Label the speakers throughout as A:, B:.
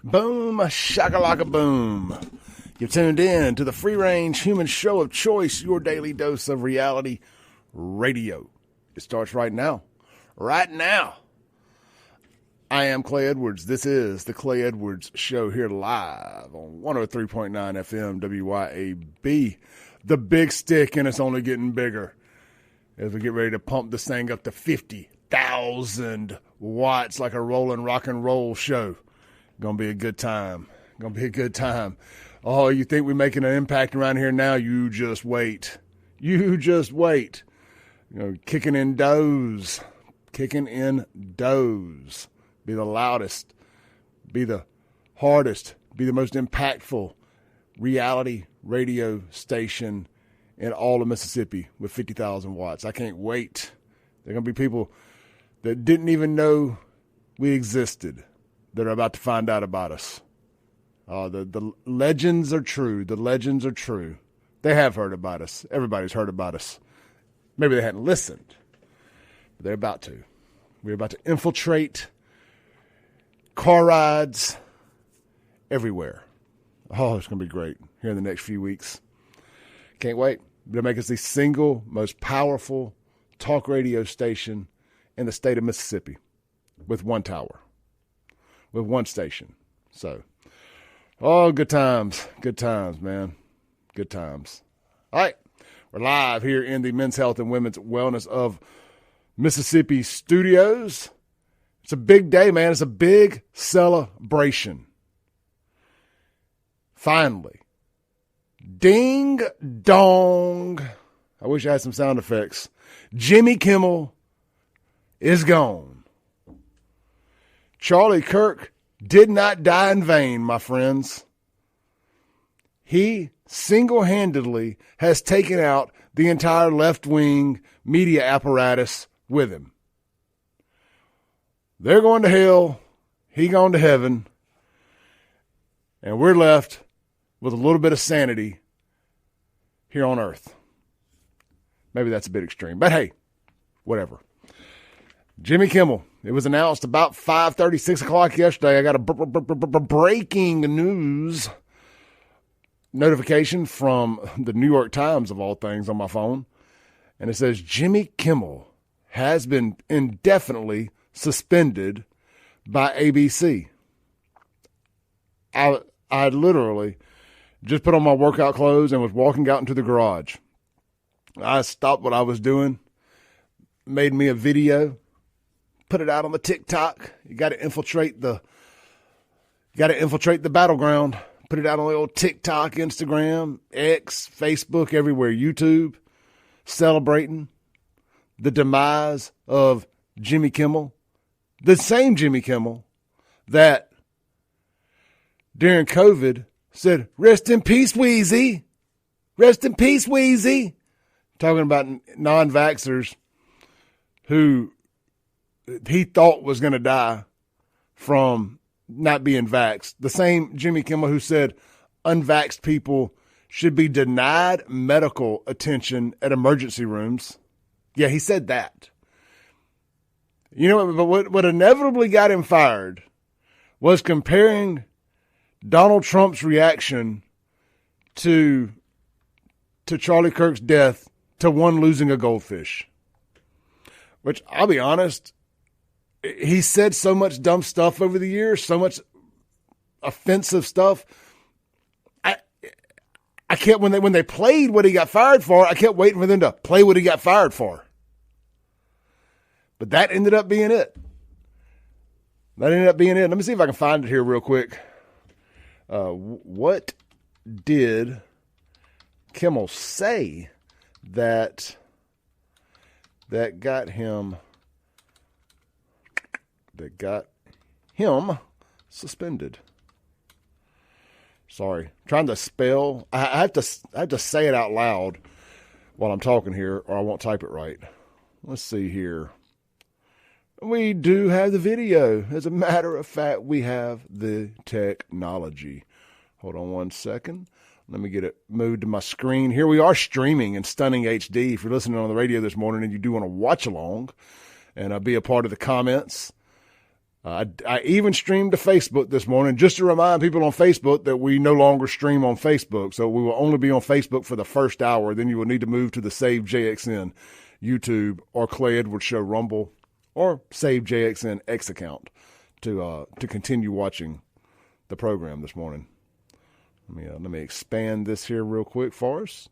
A: Boom, shakalaka boom. You're tuned in to the free-range human show of choice, your daily dose of reality radio. It starts right now. Right now. I am Clay Edwards. This is the Clay Edwards Show here live on 103.9 FM WYAB. The big stick, and it's only getting bigger as we get ready to pump this thing up to 50,000 watts like a rolling rock and roll show. Gonna be a good time. Gonna be a good time. Oh, you think we're making an impact around here now? You just wait. You just wait. You know, kicking in doors. Kicking in doors. Be the loudest. Be the hardest. Be the most impactful reality radio station in all of Mississippi with 50,000 watts. I can't wait. There are going to be people that didn't even know we existed that are about to find out about us. The legends are true. The legends are true. They have heard about us. Everybody's heard about us. Maybe they hadn't listened, but they're about to. We're about to infiltrate car rides everywhere. Oh, it's going to be great here in the next few weeks. Can't wait. They'll make us the single most powerful talk radio station in the state of Mississippi with one tower. With one station. So, oh, good times. Good times, man. Good times. All right. We're live here in the Men's Health and Women's Wellness of Mississippi studios. It's a big day, man. It's a big celebration. Finally. Ding dong. I wish I had some sound effects. Jimmy Kimmel is gone. Charlie Kirk did not die in vain, my friends. He single-handedly has taken out the entire left-wing media apparatus with him. They're going to hell. He gone to heaven. And we're left with a little bit of sanity here on earth. Maybe that's a bit extreme, but hey, whatever. Jimmy Kimmel. It was announced about 5:30, 6 o'clock yesterday. I got a breaking news notification from the New York Times, of all things, on my phone. And it says Jimmy Kimmel has been indefinitely suspended by ABC. I literally just put on my workout clothes and was walking out into the garage. I stopped what I was doing, made me a video, put it out on the TikTok. You got to infiltrate the battleground. Put it out on the old TikTok, Instagram, X, Facebook, everywhere, YouTube, celebrating the demise of Jimmy Kimmel. The same Jimmy Kimmel that during COVID said, "Rest in peace, Wheezy. Rest in peace, Wheezy." Talking about non-vaxxers who he thought was going to die from not being vaxxed. The same Jimmy Kimmel who said unvaxxed people should be denied medical attention at emergency rooms. Yeah, he said that. You know, but what inevitably got him fired was comparing Donald Trump's reaction to Charlie Kirk's death to one losing a goldfish. Which, I'll be honest, he said so much dumb stuff over the years, so much offensive stuff. I kept, when they played what he got fired for, I kept waiting for them to play what he got fired for. But that ended up being it. Let me see if I can find it here real quick. What did Kimmel say that got him suspended? Sorry, trying to spell. I have to say it out loud while I'm talking here, or I won't type it right. Let's see here. We do have the video. As a matter of fact, we have the technology. Hold on one second. Let me get it moved to my screen. Here we are streaming in stunning HD. If you're listening on the radio this morning and you do want to watch along and be a part of the comments, I even streamed to Facebook this morning just to remind people on Facebook that we no longer stream on Facebook. So we will only be on Facebook for the first hour. Then you will need to move to the Save JXN YouTube or Clay Edwards Show Rumble or Save JXN X account to continue watching the program this morning. Let me expand this here real quick for us.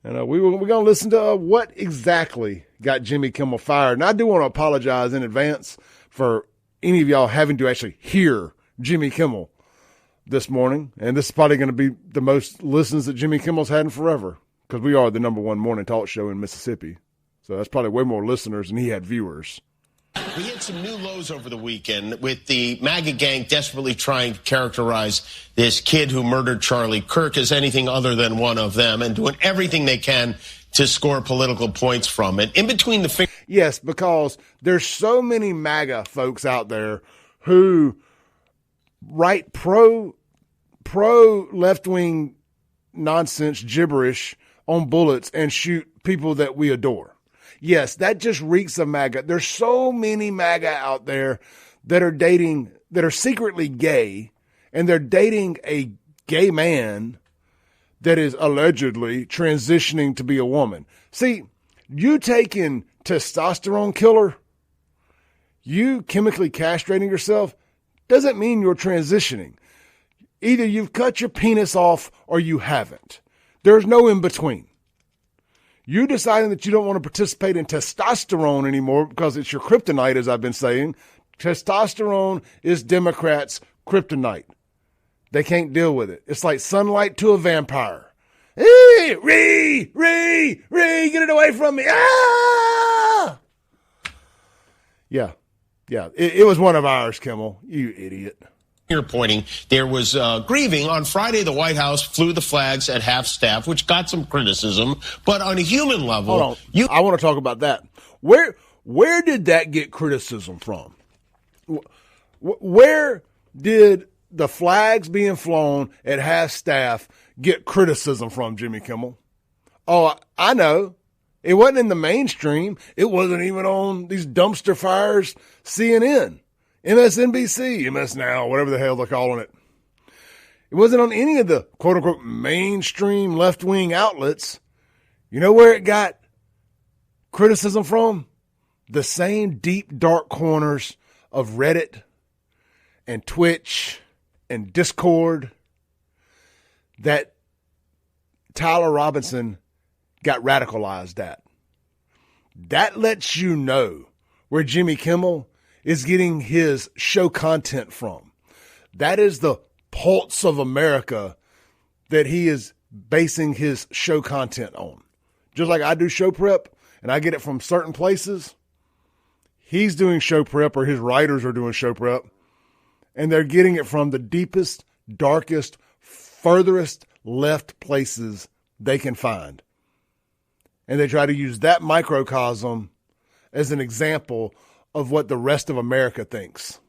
A: And we're going to listen to what exactly got Jimmy Kimmel fired. And I do want to apologize in advance for any of y'all having to actually hear Jimmy Kimmel this morning. And this is probably going to be the most listens that Jimmy Kimmel's had in forever because we are the #1 morning talk show in Mississippi. So that's probably way more listeners than he had viewers.
B: We hit some new lows over the weekend with the MAGA gang desperately trying to characterize this kid who murdered Charlie Kirk as anything other than one of them and doing everything they can to score political points from it. In between the fingers.
A: Yes, because there's so many MAGA folks out there who write pro left-wing nonsense gibberish on bullets and shoot people that we adore. Yes, that just reeks of MAGA. There's so many MAGA out there that are secretly gay, and they're dating a gay man that is allegedly transitioning to be a woman. See, you taking testosterone killer, you chemically castrating yourself, doesn't mean you're transitioning. Either you've cut your penis off or you haven't. There's no in between. You deciding that you don't want to participate in testosterone anymore because it's your kryptonite, as I've been saying. Testosterone is Democrats' kryptonite. They can't deal with it. It's like sunlight to a vampire. Hey, Ree, get it away from me. Ah! Yeah. It was one of ours, Kimmel. You idiot.
B: You're pointing. There was grieving. On Friday, the White House flew the flags at half-staff, which got some criticism. But on a human level,
A: hold on. I want to talk about that. Where did that get criticism from? Where did the flags being flown at half-staff get criticism from, Jimmy Kimmel? Oh, I know. It wasn't in the mainstream. It wasn't even on these dumpster fires, CNN, MSNBC, MS Now, whatever the hell they're calling it. It wasn't on any of the quote-unquote mainstream left-wing outlets. You know where it got criticism from? The same deep, dark corners of Reddit and Twitch and Discord that Tyler Robinson got radicalized at. That lets you know where Jimmy Kimmel is getting his show content from. That is the pulse of America that he is basing his show content on. Just like I do show prep and I get it from certain places, he's doing show prep or his writers are doing show prep, and they're getting it from the deepest, darkest, furthest left places they can find. And they try to use that microcosm as an example of what the rest of America thinks.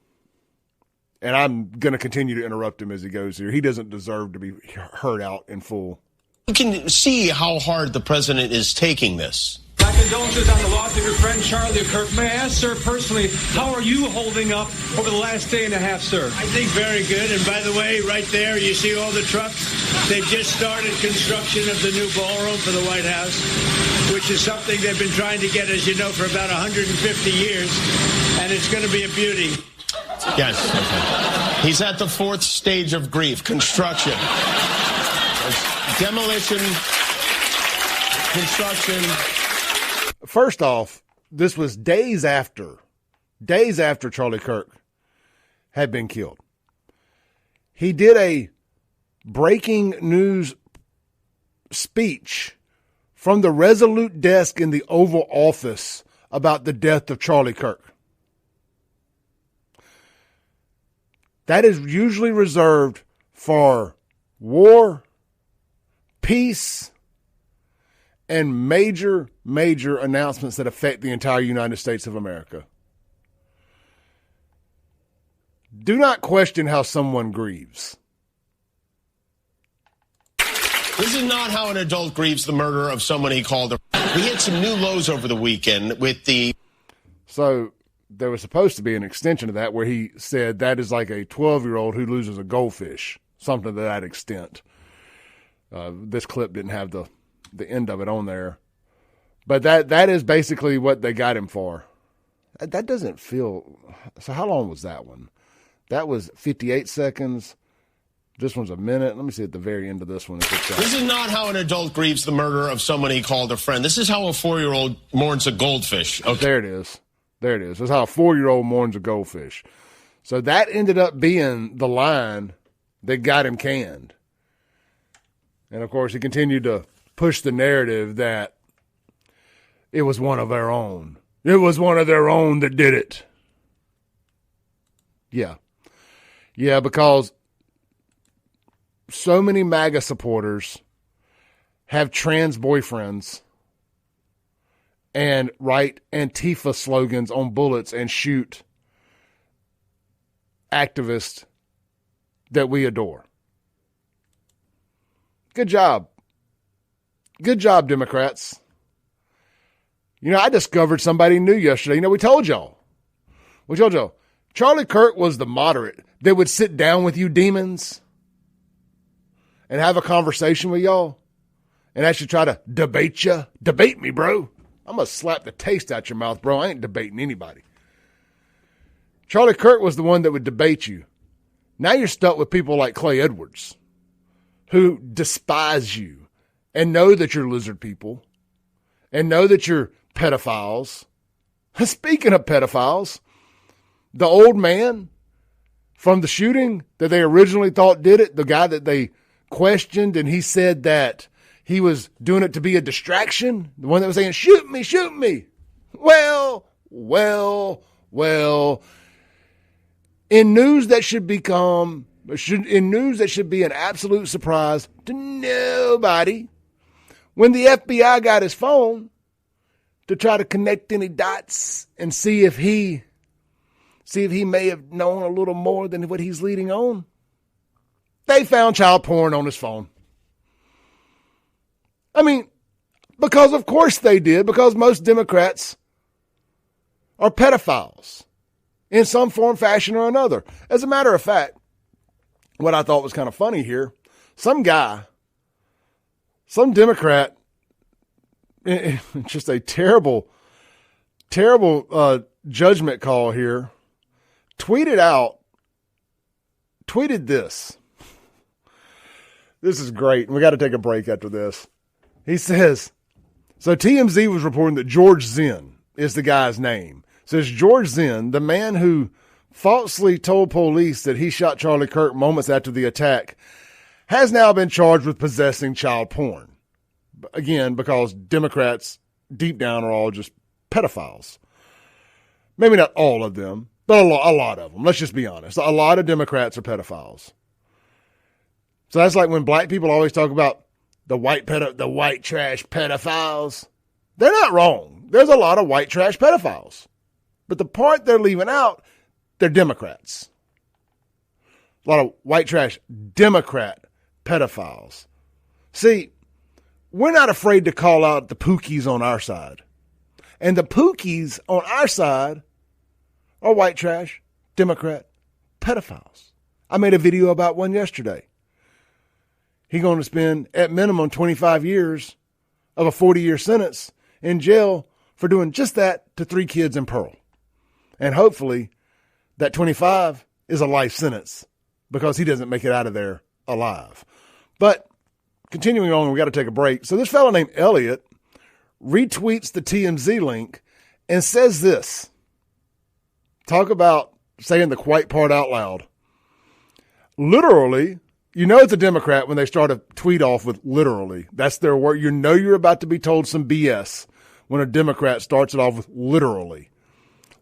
A: And I'm going to continue to interrupt him as he goes here. He doesn't deserve to be heard out in full.
B: You can see how hard the president is taking this.
C: My condolences on the loss of your friend Charlie Kirk. May I ask, sir, personally, how are you holding up over the last day and a half, sir?
D: I think very good. And by the way, right there, you see all the trucks? They've just started construction of the new ballroom for the White House, which is something they've been trying to get, as you know, for about 150 years. And it's going to be a beauty.
B: Yes. Okay. He's at the fourth stage of grief, construction. Demolition, construction.
A: First off, this was days after Charlie Kirk had been killed. He did a breaking news speech from the Resolute desk in the Oval Office about the death of Charlie Kirk. That is usually reserved for war, peace, and major announcements that affect the entire United States of America. Do not question how someone grieves.
B: This is not how an adult grieves the murder of someone he called. We hit some new lows over the weekend with the...
A: So there was supposed to be an extension of that where he said that is like a 12-year-old who loses a goldfish, something to that extent. This clip didn't have the end of it on there. But that is basically what they got him for. That doesn't feel – so how long was that one? That was 58 seconds. This one's a minute. Let me see at the very end of this one.
B: This is not how an adult grieves the murder of someone he called a friend. This is how a 4-year-old mourns a goldfish. Okay.
A: There it is. There it is. That's how a 4-year-old mourns a goldfish. So that ended up being the line that got him canned. And, of course, he continued to push the narrative that it was one of their own. It was one of their own that did it. Yeah. Yeah, because so many MAGA supporters have trans boyfriends and write Antifa slogans on bullets and shoot activists that we adore. Good job. Good job, Democrats. You know, I discovered somebody new yesterday. You know, we told y'all. Charlie Kirk was the moderate that would sit down with you demons and have a conversation with y'all and actually try to debate you. Debate me, bro. I'm going to slap the taste out your mouth, bro. I ain't debating anybody. Charlie Kirk was the one that would debate you. Now you're stuck with people like Clay Edwards who despise you and know that you're lizard people and know that you're pedophiles. Speaking of pedophiles, the old man from the shooting that they originally thought did it, the guy that they questioned, and he said that he was doing it to be a distraction, the one that was saying, shoot me, shoot me. Well, in news that should be an absolute surprise to nobody, when the FBI got his phone to try to connect any dots and see if he may have known a little more than what he's leading on, they found child porn on his phone. I mean, because of course they did, because most Democrats are pedophiles in some form, fashion, or another. As a matter of fact, what I thought was kind of funny here, some Democrat, just a terrible judgment call here, tweeted this. This is great. We got to take a break after this. He says, so TMZ was reporting that George Zinn is the guy's name. It says George Zinn, the man who falsely told police that he shot Charlie Kirk moments after the attack, has now been charged with possessing child porn. Again, because Democrats deep down are all just pedophiles. Maybe not all of them, but a lot of them. Let's just be honest. A lot of Democrats are pedophiles. So that's like when black people always talk about the white trash pedophiles. They're not wrong. There's a lot of white trash pedophiles. But the part they're leaving out, they're Democrats. A lot of white trash Democrat pedophiles. See, we're not afraid to call out the Pookies on our side. And the Pookies on our side are white trash Democrat pedophiles. I made a video about one yesterday. He's going to spend at minimum 25 years of a 40-year sentence in jail for doing just that to 3 kids in Pearl. And hopefully that 25 is a life sentence because he doesn't make it out of there alive. But continuing on, we got to take a break. So this fellow named Elliot retweets the TMZ link and says this. Talk about saying the quite part out loud. Literally, you know it's a Democrat when they start a tweet off with literally. That's their word. You know you're about to be told some BS when a Democrat starts it off with literally.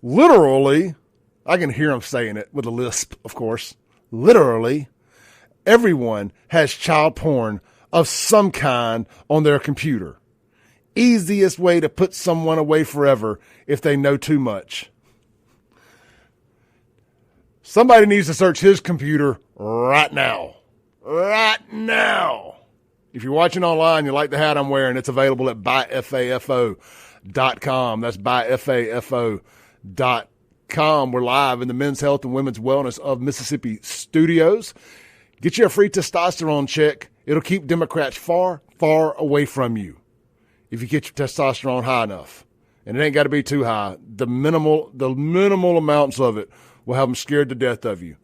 A: Literally, I can hear him saying it with a lisp, of course. Literally, everyone has child porn of some kind on their computer. Easiest way to put someone away forever if they know too much. Somebody needs to search his computer right now. Right now. If you're watching online, you like the hat I'm wearing, it's available at buyfafo.com. That's buyfafo.com. KIMMEL.com. We're live in the Men's Health and Women's Wellness of Mississippi studios. Get you a free testosterone check. It'll keep Democrats far, far away from you if you get your testosterone high enough. And it ain't got to be too high. The minimal amounts of it will have them scared to death of you.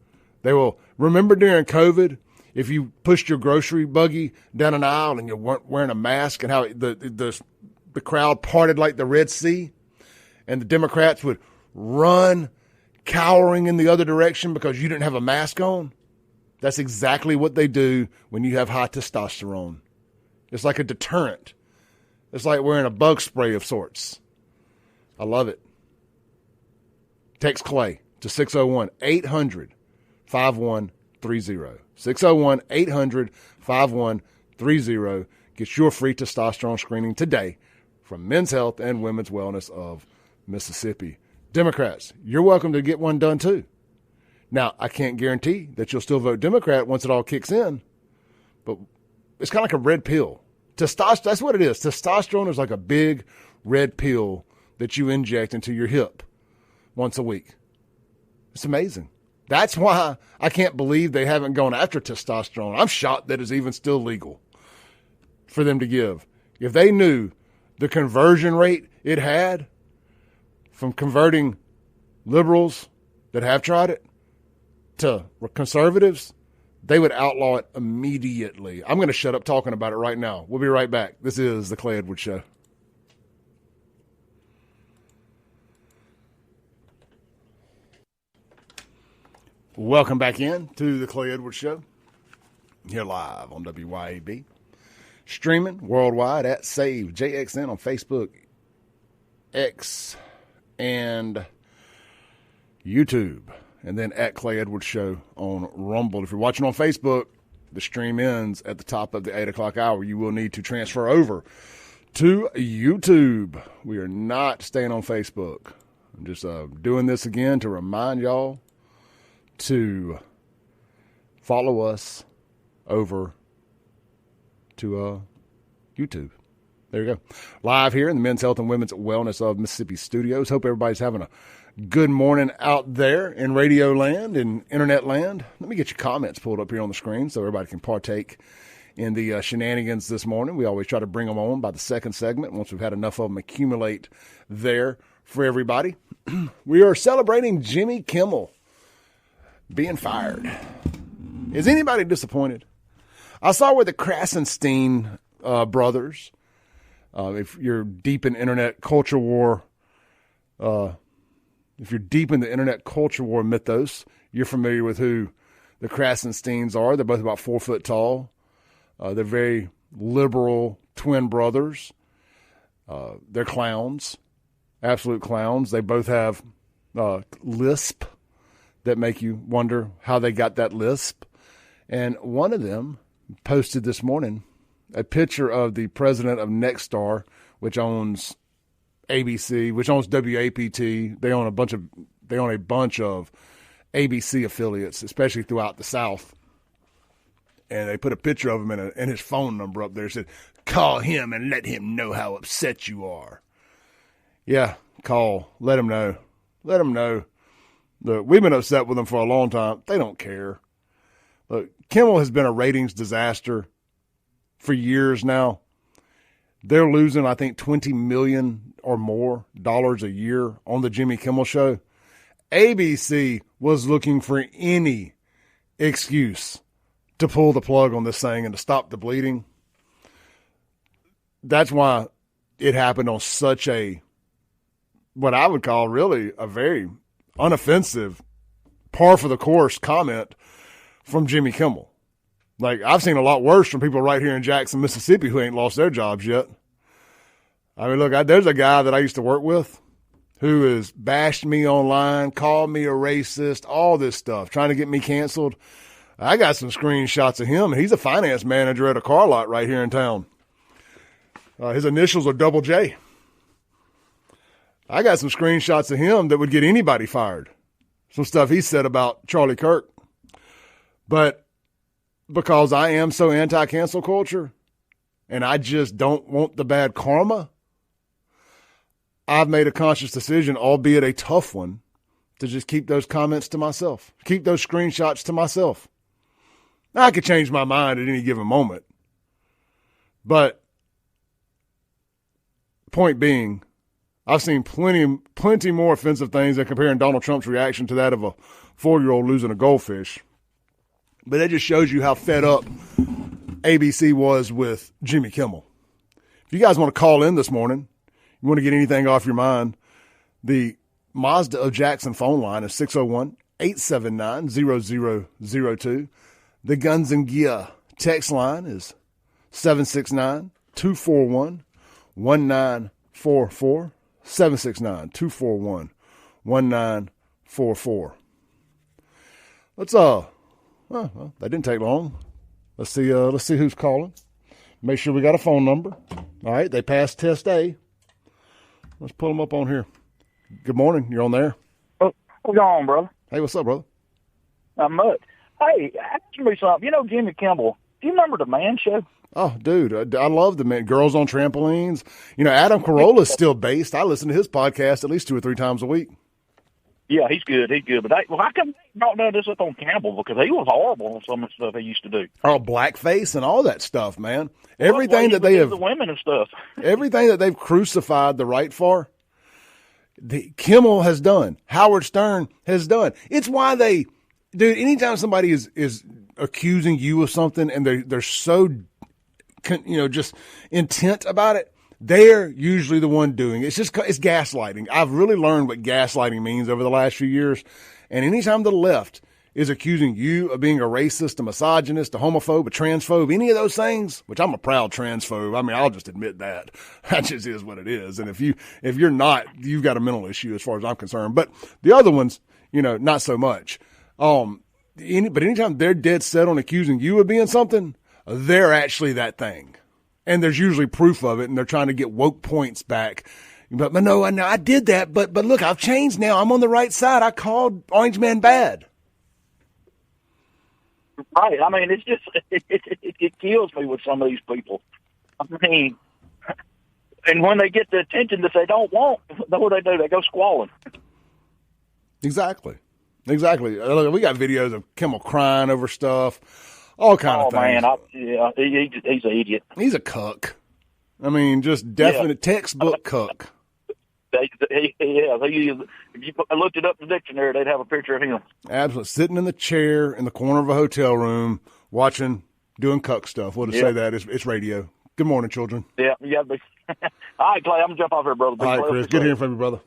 A: They will. Remember during COVID, if you pushed your grocery buggy down an aisle and you weren't wearing a mask, and how the crowd parted like the Red Sea, and the Democrats would run cowering in the other direction because you didn't have a mask on? That's exactly what they do when you have high testosterone. It's like a deterrent. It's like wearing a bug spray of sorts. I love it. Text Clay to 601-800-5130. 601-800-5130. Get your free testosterone screening today from Men's Health and Women's Wellness of Mississippi. Democrats, you're welcome to get one done too. Now, I can't guarantee that you'll still vote Democrat once it all kicks in, but it's kind of like a red pill. Testosterone, that's what it is. Testosterone is like a big red pill that you inject into your hip once a week. It's amazing. That's why I can't believe they haven't gone after testosterone. I'm shocked that it's even still legal for them to give. If they knew the conversion rate it had from converting liberals that have tried it to conservatives, they would outlaw it immediately. I'm going to shut up talking about it right now. We'll be right back. This is The Clay Edwards Show. Welcome back in to The Clay Edwards Show. Here live on WYAB. Streaming worldwide at Save JXN on Facebook, X, and YouTube. And then at Clay Edwards Show on Rumble. If you're watching on Facebook, the stream ends at the top of the 8 o'clock hour. You will need to transfer over to YouTube. We are not staying on Facebook. I'm just doing this again to remind y'all to follow us over to YouTube. There you go. Live here in the Men's Health and Women's Wellness of Mississippi studios. Hope everybody's having a good morning out there in radio land and internet land. Let me get your comments pulled up here on the screen so everybody can partake in the shenanigans this morning. We always try to bring them on by the second segment once we've had enough of them accumulate there for everybody. We are celebrating Jimmy Kimmel being fired. Is anybody disappointed? I saw where the Krasenstein brothers, if you're deep in internet culture war, if you're deep in the internet culture war mythos, you're familiar with who the Krasensteins are. They're both about 4 foot tall. They're very liberal twin brothers. They're clowns, absolute clowns. They both have lisp that make you wonder how they got that lisp. And one of them posted this morning a picture of the president of Nexstar, which owns ABC, which owns WAPT. They own a bunch of ABC affiliates, especially throughout the South. And they put a picture of him and his phone number up there. It said, "Call him and let him know how upset you are." Yeah, call. Let him know. Let him know. Look, we've been upset with them for a long time. They don't care. Look, Kimmel has been a ratings disaster for years now. They're losing, I think, $20 million or more a year on the Jimmy Kimmel Show. ABC was looking for any excuse to pull the plug on this thing and to stop the bleeding. That's why it happened on such a, what I would call really a very unoffensive, par for the course comment from Jimmy Kimmel. Like, I've seen a lot worse from people right here in Jackson, Mississippi who ain't lost their jobs yet. I mean, look, there's a guy that I used to work with who has bashed me online, called me a racist, all this stuff, trying to get me canceled. I got some screenshots of him. He's a finance manager at a car lot right here in town. His initials are Double J. I got some screenshots of him that would get anybody fired. Some stuff he said about Charlie Kirk. But because I am so anti-cancel culture and I just don't want the bad karma, I've made a conscious decision, albeit a tough one, to just keep those comments to myself, keep those screenshots to myself. Now, I could change my mind at any given moment. But point being, I've seen plenty more offensive things than comparing Donald Trump's reaction to that of a 4-year-old losing a goldfish. But that just shows you how fed up ABC was with Jimmy Kimmel. If you guys want to call in this morning, you want to get anything off your mind, the Mazda of Jackson phone line is 601-879-0002. The Guns and Gear text line is 769-241-1944. 769-241-1944. Let's well, that didn't take long. Let's see who's calling. Make sure we got a phone number. All right, they passed test A. Let's pull them up on here. Good morning. You're on there.
E: What's going on, brother?
A: Hey, what's up, brother?
E: Not much. Hey, ask me something. You know Jimmy Kimmel. Do you remember the Man Show?
A: Oh, dude, I love the man. Girls on Trampolines. You know, Adam Carolla's still based. I listen to his podcast at least 2 or 3 times a week.
E: Yeah, he's good. He's good. But how come they brought none of this up on Campbell? Because he was horrible on some of the stuff he used to do.
A: Oh, blackface and all that stuff, man. Everything that they have,
E: the women and stuff.
A: everything that they've crucified the right for, Kimmel has done. Howard Stern has done. It's why dude. Anytime somebody is accusing you of something and they're so, just intent about it, they're usually the one doing it. It's gaslighting. I've really learned what gaslighting means over the last few years. And anytime the left is accusing you of being a racist, a misogynist, a homophobe, a transphobe, any of those things, which I'm a proud transphobe. I mean, I'll just admit that. That just is what it is. And if you're not, you've got a mental issue as far as I'm concerned. But the other ones, not so much. But anytime they're dead set on accusing you of being something, they're actually that thing. And there's usually proof of it, and they're trying to get woke points back. But no, I did that, but look, I've changed now. I'm on the right side. I called Orange Man bad.
E: Right. I mean, it's just, it kills me with some of these people. I mean, and when they get the attention that they don't want, what do? They go squalling.
A: Exactly. We got videos of Kimmel crying over stuff. All kind of things.
E: Oh, man, he's an idiot.
A: He's a cuck. I mean, just definite textbook cuck.
E: If you looked it up in the dictionary, they'd have a picture of him.
A: Absolutely. Sitting in the chair in the corner of a hotel room, doing cuck stuff. We'll just say that. It's radio. Good morning, children.
E: Yeah, you got to be. All right, Clay, I'm going to jump off here, brother.
A: All right, Chris. Good hearing from you, brother.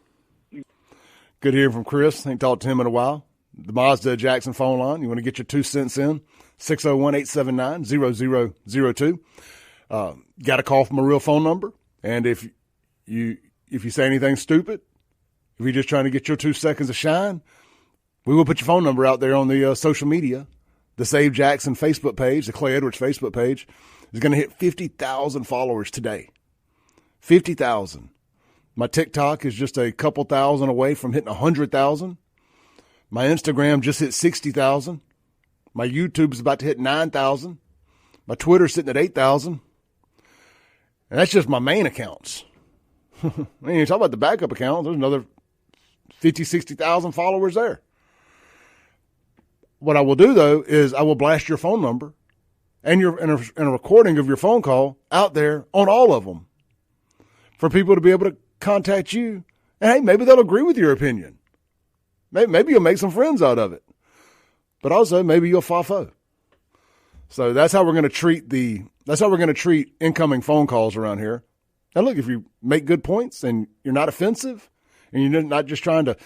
A: Good hearing from Chris. Ain't talked to him in a while. The Mazda Jackson phone line. You want to get your 2 cents in? 601-879-0002. Got a call from a real phone number. And if you say anything stupid, if you're just trying to get your 2 seconds of shine, we will put your phone number out there on the social media. The Save Jackson Facebook page, the Clay Edwards Facebook page, is going to hit 50,000 followers today. 50,000. My TikTok is just a couple thousand away from hitting 100,000. My Instagram just hit 60,000. My YouTube is about to hit 9,000. My Twitter's sitting at 8,000. And that's just my main accounts. I mean, you talk about the backup accounts, there's another 50, 60,000 followers there. What I will do, though, is I will blast your phone number and a recording of your phone call out there on all of them for people to be able to contact you. And, hey, maybe they'll agree with your opinion. Maybe you'll make some friends out of it. But also, maybe you'll fa-fo. So that's how we're going to treat incoming phone calls around here. Now, look, if you make good points and you're not offensive and you're not just trying to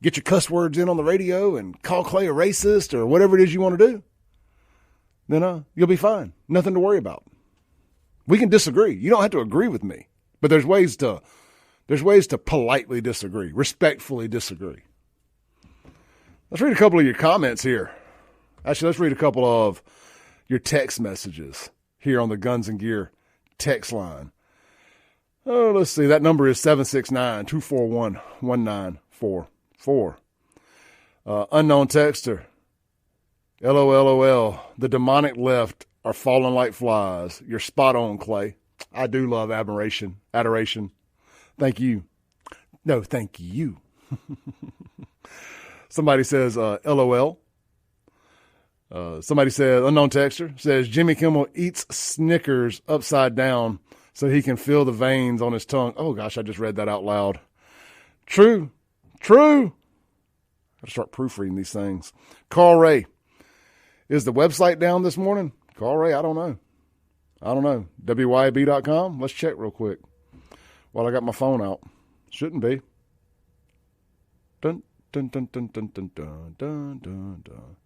A: get your cuss words in on the radio and call Clay a racist or whatever it is you want to do, then you'll be fine. Nothing to worry about. We can disagree. You don't have to agree with me, but there's ways to politely disagree, respectfully disagree. Let's read a couple of your comments here. Actually, let's read a couple of your text messages here on the Guns and Gear text line. Oh, let's see. That number is 769-241-1944. Unknown texter. LOLOL. The demonic left are falling like flies. You're spot on, Clay. I do love adoration. Thank you. No, thank you. Somebody says LOL. Somebody said, unknown texter, says Jimmy Kimmel eats Snickers upside down so he can feel the veins on his tongue. Oh, gosh, I just read that out loud. True. Got to start proofreading these things. Carl Ray, is the website down this morning? Carl Ray, I don't know. WYAB.com? Let's check real quick while I got my phone out. Shouldn't be. Dun, dun, dun, dun, dun, dun, dun, dun, dun, dun.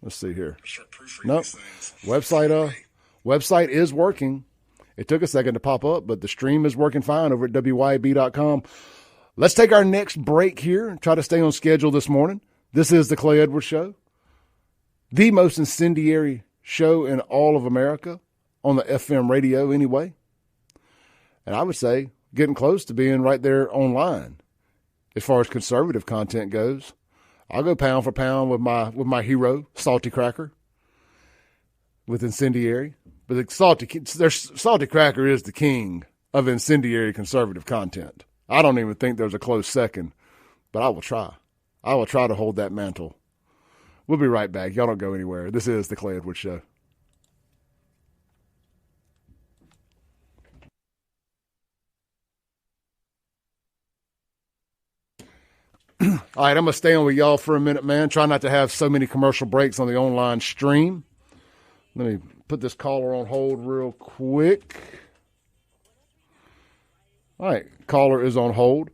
A: Let's see here. Nope. Website is working. It took a second to pop up, but the stream is working fine over at WYAB.com. Let's take our next break here and try to stay on schedule this morning. This is the Clay Edwards Show, the most incendiary show in all of America on the FM radio anyway. And I would say getting close to being right there online as far as conservative content goes. I'll go pound for pound with my hero, Salty Cracker, with incendiary. But the Salty Cracker is the king of incendiary conservative content. I don't even think there's a close second, but I will try. I will try to hold that mantle. We'll be right back. Y'all don't go anywhere. This is the Clay Edwards Show. All right, I'm going to stay on with y'all for a minute, man. Try not to have so many commercial breaks on the online stream. Let me put this caller on hold real quick. All right, caller is on hold.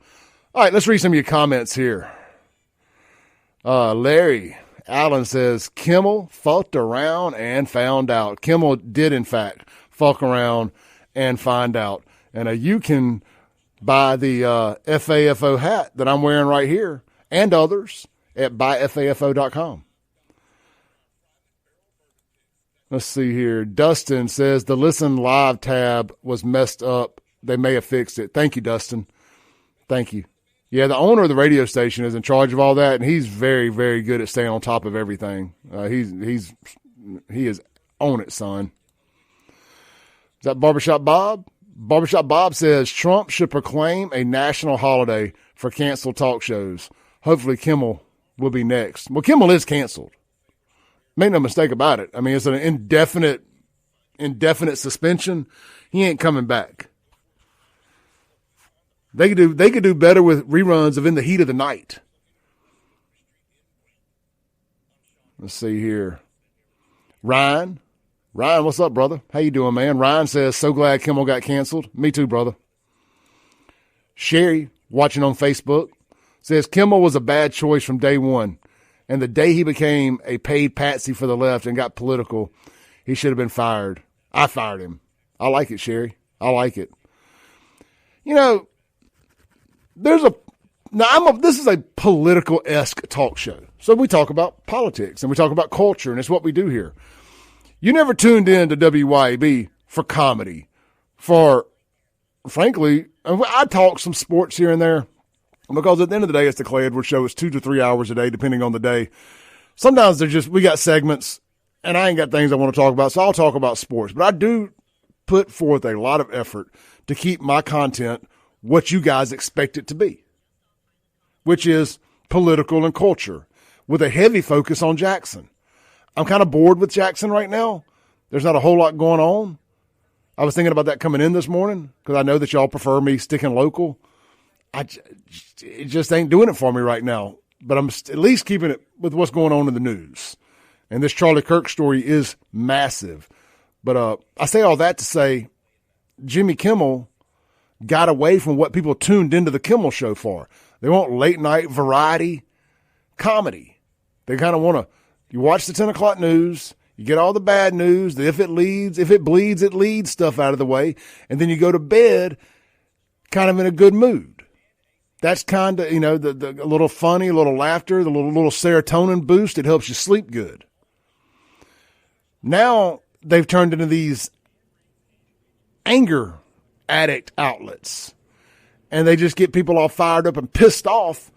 A: All right, let's read some of your comments here. Larry Allen says, Kimmel fucked around and found out. Kimmel did, in fact, fuck around and find out. And you can buy the FAFO hat that I'm wearing right here and others at buyfafo.com. Let's see here. Dustin says the Listen Live tab was messed up. They may have fixed it. Thank you, Dustin. Thank you. Yeah, the owner of the radio station is in charge of all that, and he's very, very good at staying on top of everything. He is on it, son. Is that Barbershop Bob? Barbershop Bob says Trump should proclaim a national holiday for canceled talk shows. Hopefully Kimmel will be next. Well, Kimmel is canceled. Make no mistake about it. I mean, it's an indefinite suspension. He ain't coming back. They could do better with reruns of In the Heat of the Night. Let's see here. Ryan, what's up, brother? How you doing, man? Ryan says, so glad Kimmel got canceled. Me too, brother. Sherry, watching on Facebook, says Kimmel was a bad choice from day one. And the day he became a paid patsy for the left and got political, he should have been fired. I fired him. I like it, Sherry. I like it. You know, this is a political-esque talk show. So we talk about politics and we talk about culture, and it's what we do here. You never tuned in to WYAB for comedy. Frankly, I talk some sports here and there because at the end of the day, it's the Clay Edwards Show. It's 2 to 3 hours a day, depending on the day. Sometimes we got segments, and I ain't got things I want to talk about, so I'll talk about sports. But I do put forth a lot of effort to keep my content what you guys expect it to be, which is political and culture with a heavy focus on Jackson. I'm kind of bored with Jackson right now. There's not a whole lot going on. I was thinking about that coming in this morning because I know that y'all prefer me sticking local. It just ain't doing it for me right now, but I'm at least keeping it with what's going on in the news. And this Charlie Kirk story is massive. But I say all that to say Jimmy Kimmel got away from what people tuned into the Kimmel Show for. They want late night variety comedy. They kind of want to, you watch the 10 o'clock news, you get all the bad news, if it bleeds, it leads stuff out of the way, and then you go to bed kind of in a good mood. That's kind of, the a little funny, a little laughter, the little serotonin boost. It helps you sleep good. Now they've turned into these anger addict outlets, and they just get people all fired up and pissed off,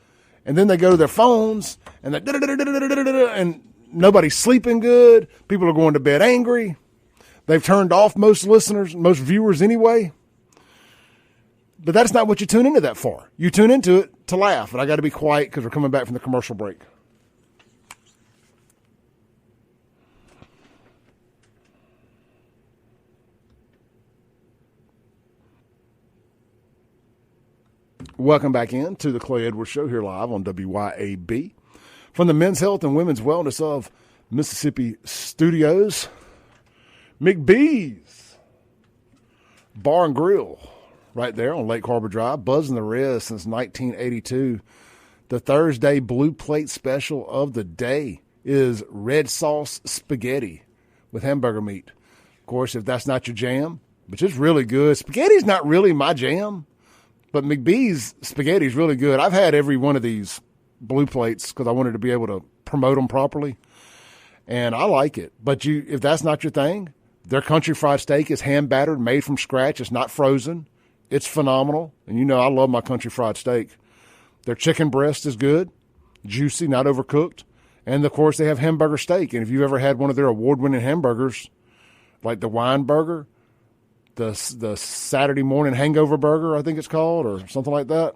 A: and then they go to their phones and and nobody's sleeping good. People are going to bed angry. They've turned off most listeners, most viewers anyway. But that's not what you tune into that for. You tune into it to laugh, and I got to be quiet because we're coming back from the commercial break. Welcome back in to the Clay Edwards Show here live on WYAB from the Men's Health and Women's Wellness of Mississippi Studios. McBee's Bar and Grill right there on Lake Harbor Drive, buzzing the res since 1982. The Thursday Blue Plate special of the day is red sauce spaghetti with hamburger meat. Of course, if that's not your jam, which is really good. Spaghetti's not really my jam. But McBee's spaghetti is really good. I've had every one of these blue plates because I wanted to be able to promote them properly, and I like it. But if that's not your thing, their country fried steak is hand battered, made from scratch. It's not frozen. It's phenomenal, and you know I love my country fried steak. Their chicken breast is good, juicy, not overcooked, and of course they have hamburger steak. And if you've ever had one of their award-winning hamburgers, like the Wine Burger, the Saturday morning hangover burger, I think it's called, or something like that.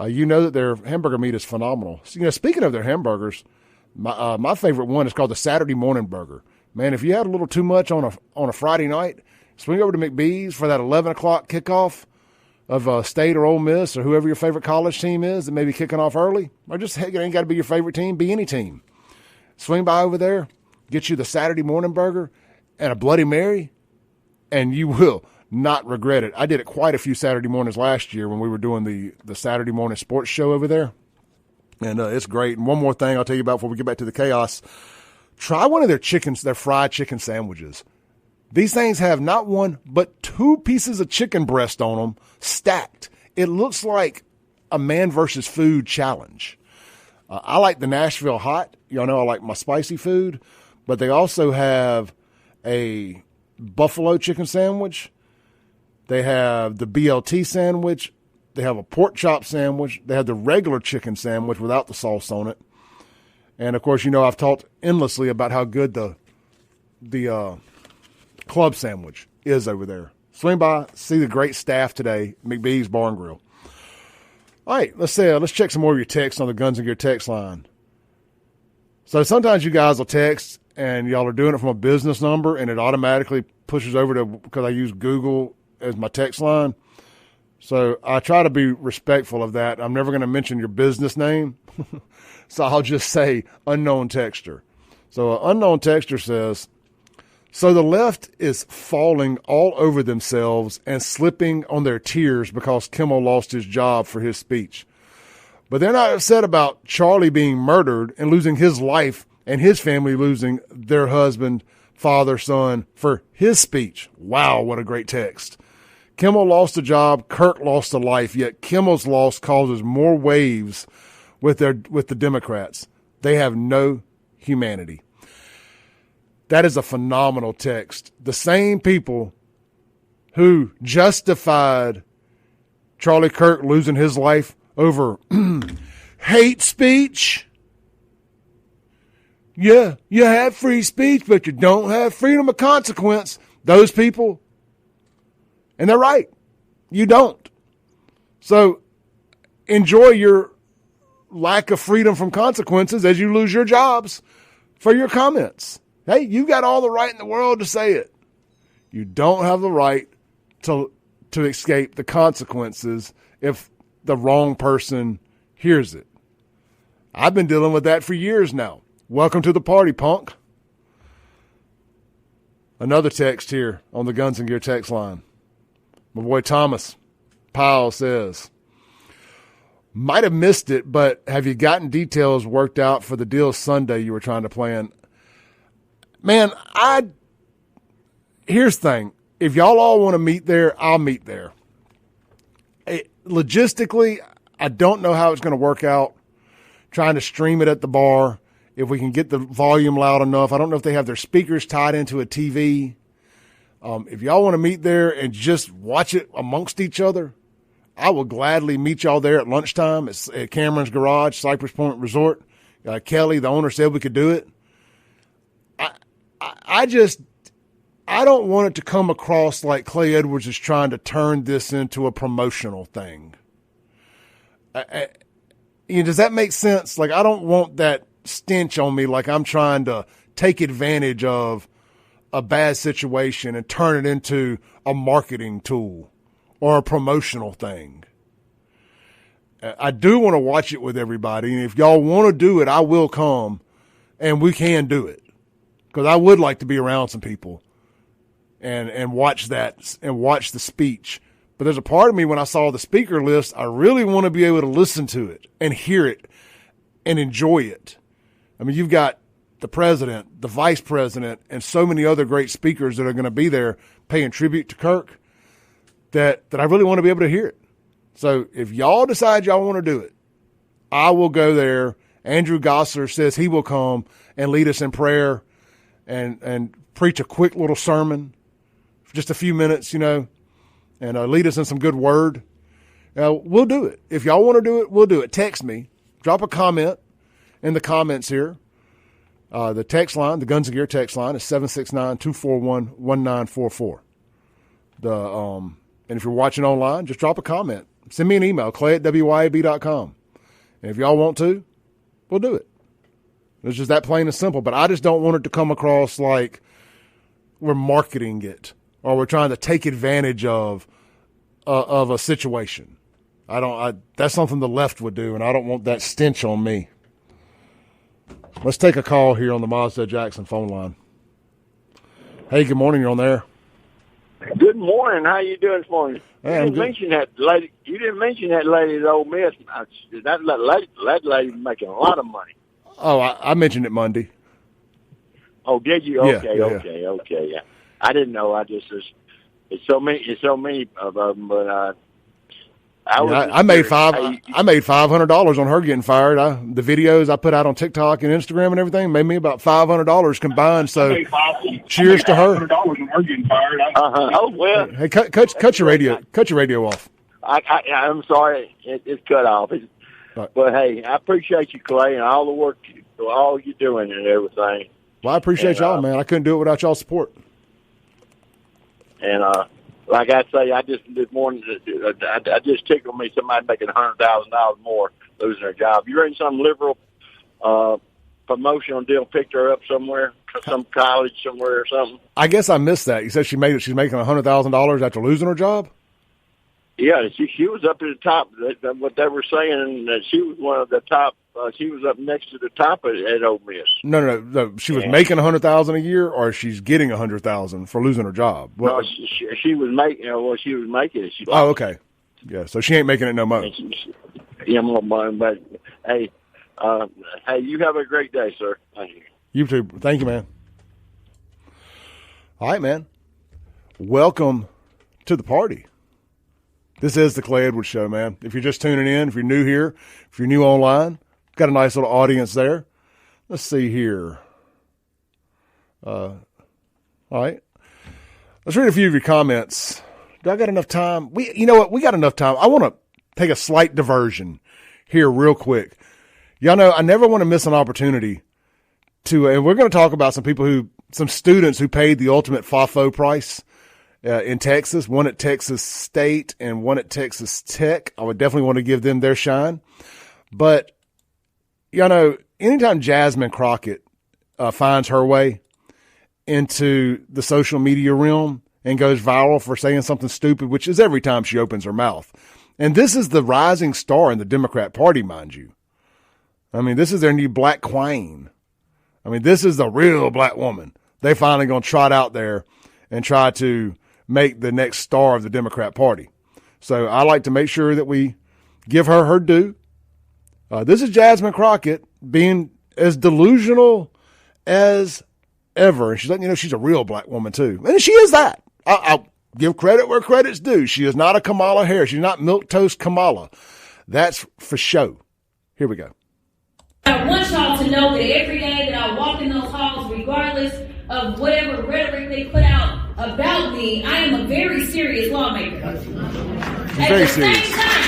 A: You know that their hamburger meat is phenomenal. So, speaking of their hamburgers, my favorite one is called the Saturday morning burger. Man, if you had a little too much on a Friday night, swing over to McBee's for that 11 o'clock kickoff of State or Ole Miss or whoever your favorite college team is that may be kicking off early, or just, heck, it ain't got to be your favorite team, be any team. Swing by over there, get you the Saturday morning burger and a Bloody Mary, and you will not regret it. I did it quite a few Saturday mornings last year when we were doing the Saturday morning sports show over there. And it's great. And one more thing I'll tell you about before we get back to the chaos. Try one of their fried chicken sandwiches. These things have not one, but 2 pieces of chicken breast on them stacked. It looks like a man versus food challenge. I like the Nashville Hot. Y'all know I like my spicy food. But they also have a buffalo chicken sandwich. They have the BLT sandwich. They have a pork chop sandwich. They have the regular chicken sandwich without the sauce on it. And of course, I've talked endlessly about how good the club sandwich is over there. Swing by, see the great staff today, McBee's Bar and Grill. All right, let's check some more of your texts on the Guns and Gear text line. So sometimes you guys will text and y'all are doing it from a business number, and it automatically pushes over to, because I use Google as my text line. So I try to be respectful of that. I'm never going to mention your business name. So I'll just say unknown texter. So an unknown texter says, so the left is falling all over themselves and slipping on their tears because Kimmel lost his job for his speech. But they're not upset about Charlie being murdered and losing his life and his family losing their husband, father, son for his speech. Wow, what a great text. Kimmel lost a job, Kirk lost a life, yet Kimmel's loss causes more waves with the Democrats. They have no humanity. That is a phenomenal text. The same people who justified Charlie Kirk losing his life over hate speech. Yeah, you have free speech, but you don't have freedom of consequence. Those people, and they're right, you don't. So enjoy your lack of freedom from consequences as you lose your jobs for your comments. Hey, you got all the right in the world to say it. You don't have the right to escape the consequences if the wrong person hears it. I've been dealing with that for years now. Welcome to the party, punk. Another text here on the Guns and Gear text line. My boy Thomas Powell says, might have missed it, but have you gotten details worked out for the deal Sunday you were trying to plan? Man, here's the thing. If y'all all want to meet there, I'll meet there. Logistically, I don't know how it's going to work out. Trying to stream it at the bar. If we can get the volume loud enough. I don't know if they have their speakers tied into a TV. If y'all want to meet there and just watch it amongst each other, I will gladly meet y'all there at lunchtime at Cameron's Garage, Cypress Point Resort. Kelly, the owner, said we could do it. I don't want it to come across like Clay Edwards is trying to turn this into a promotional thing. does that make sense? Like, I don't want that stench on me like I'm trying to take advantage of a bad situation and turn it into a marketing tool or a promotional thing. I do want to watch it with everybody, and if y'all want to do it, I will come, and we can do it, because I would like to be around some people and watch that and watch the speech. But there's a part of me, when I saw the speaker list, I really want to be able to listen to it and hear it and enjoy it. I mean, you've got the president, the vice president, and so many other great speakers that are going to be there paying tribute to Kirk that I really want to be able to hear it. So if y'all decide y'all want to do it, I will go there. Andrew Gosler says he will come and lead us in prayer and preach a quick little sermon for just a few minutes, and lead us in some good word. We'll do it. If y'all want to do it, we'll do it. Text me. Drop a comment in the comments here. The text line, the Guns and Gear text line, is 769-241-1944. And if you're watching online, just drop a comment. Send me an email, clay@wyab.com. And if y'all want to, we'll do it. It's just that plain and simple. But I just don't want it to come across like we're marketing it or we're trying to take advantage of a situation. That's something the left would do, and I don't want that stench on me. Let's take a call here on the Mazda Jackson phone line. Hey, good morning. You're on there.
F: Good morning. How you doing this morning?
A: Hey,
F: you didn't mention that lady. You didn't mention that lady at Ole Miss. That lady's making a lot of money.
A: Oh, I mentioned it Monday.
F: Oh, did you?
A: Yeah,
F: Okay,
A: yeah.
F: okay. Yeah. I didn't know. It's so many of them, but
A: I made $500 on her getting fired. The videos I put out on TikTok and Instagram and everything made me about $500 combined. So, cheers to her.
F: Oh well.
A: Hey, cut your radio. Cut your radio off.
F: I'm sorry, it's cut off.
A: Right.
F: But hey, I appreciate you, Clay, and all the work, all you're doing and everything.
A: Well, I appreciate y'all, man. I couldn't do it without y'all's support.
F: And like I say, I just tickled me somebody making $100,000 more losing their job. You reading some liberal promotional deal picked her up somewhere, some college somewhere or something?
A: I guess I missed that. You said she's making $100,000 after losing her job?
F: Yeah, she was up at the top. What they were saying, that she was one of the top. She was up next to the top at Ole Miss.
A: No. She was making $100,000 a year, or she's getting $100,000 for losing her job.
F: Well, no, she was making. She was making it.
A: Oh, okay. Yeah, so she ain't making it no more.
F: Yeah, more money. But hey, you have a great day, sir. Thank you.
A: You too. Thank you, man. All right, man. Welcome to the party. This is the Clay Edwards Show, man. If you're just tuning in, if you're new here, if you're new online, got a nice little audience there. Let's see here. All right. Let's read a few of your comments. Do I got enough time? You know what? We got enough time. I want to take a slight diversion here real quick. Y'all know I never want to miss an opportunity to, and we're going to talk about some students who paid the ultimate FAFO price in Texas, one at Texas State and one at Texas Tech. I would definitely want to give them their shine. But, anytime Jasmine Crockett finds her way into the social media realm and goes viral for saying something stupid, which is every time she opens her mouth. And this is the rising star in the Democrat Party, mind you. I mean, this is their new Black Queen. I mean, this is the real black woman. They finally going to trot out there and try to make the next star of the Democrat Party. So I like to make sure that we give her her due. This is Jasmine Crockett being as delusional as ever. And she's letting you know she's a real black woman too. And she is that. I'll give credit where credit's due. She is not a Kamala Harris. She's not milquetoast Kamala. That's for show. Here we go.
G: I want y'all to know that every day that I walk in those halls, regardless of whatever rhetoric they put out about me, I am a very serious lawmaker.
A: Very serious.
G: Same time,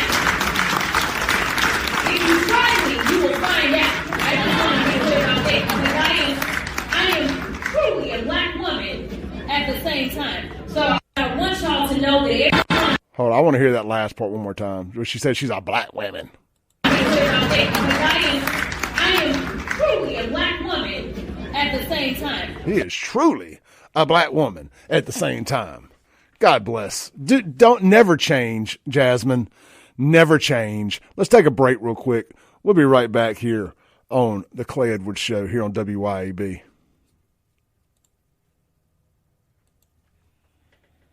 G: if you try me, you will find out. I just want to be clear about that because I am truly a black woman at the same time. So I want y'all to know that
A: Hold on, I want to hear that last part one more time. She said she's a black woman.
G: Because clear about that because I am truly a black woman at the same time.
A: He is truly a black woman at the same time. God bless. Don't never change, Jasmine. Never change. Let's take a break real quick. We'll be right back here on the Clay Edwards Show here on WYAB.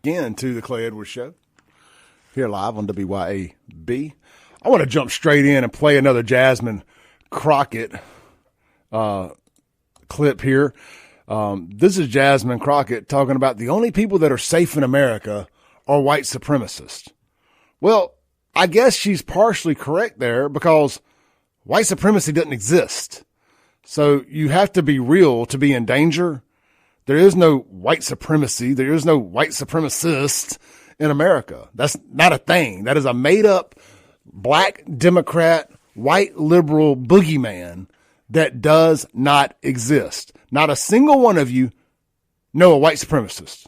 A: Again to the Clay Edwards Show here live on WYAB. I want to jump straight in and play another Jasmine Crockett clip here. This is Jasmine Crockett talking about the only people that are safe in America are white supremacists. Well, I guess she's partially correct there because white supremacy doesn't exist. So you have to be real to be in danger. There is no white supremacy. There is no white supremacist in America. That's not a thing. That is a made up black Democrat, white liberal boogeyman that does not exist. Not a single one of you know a white supremacist.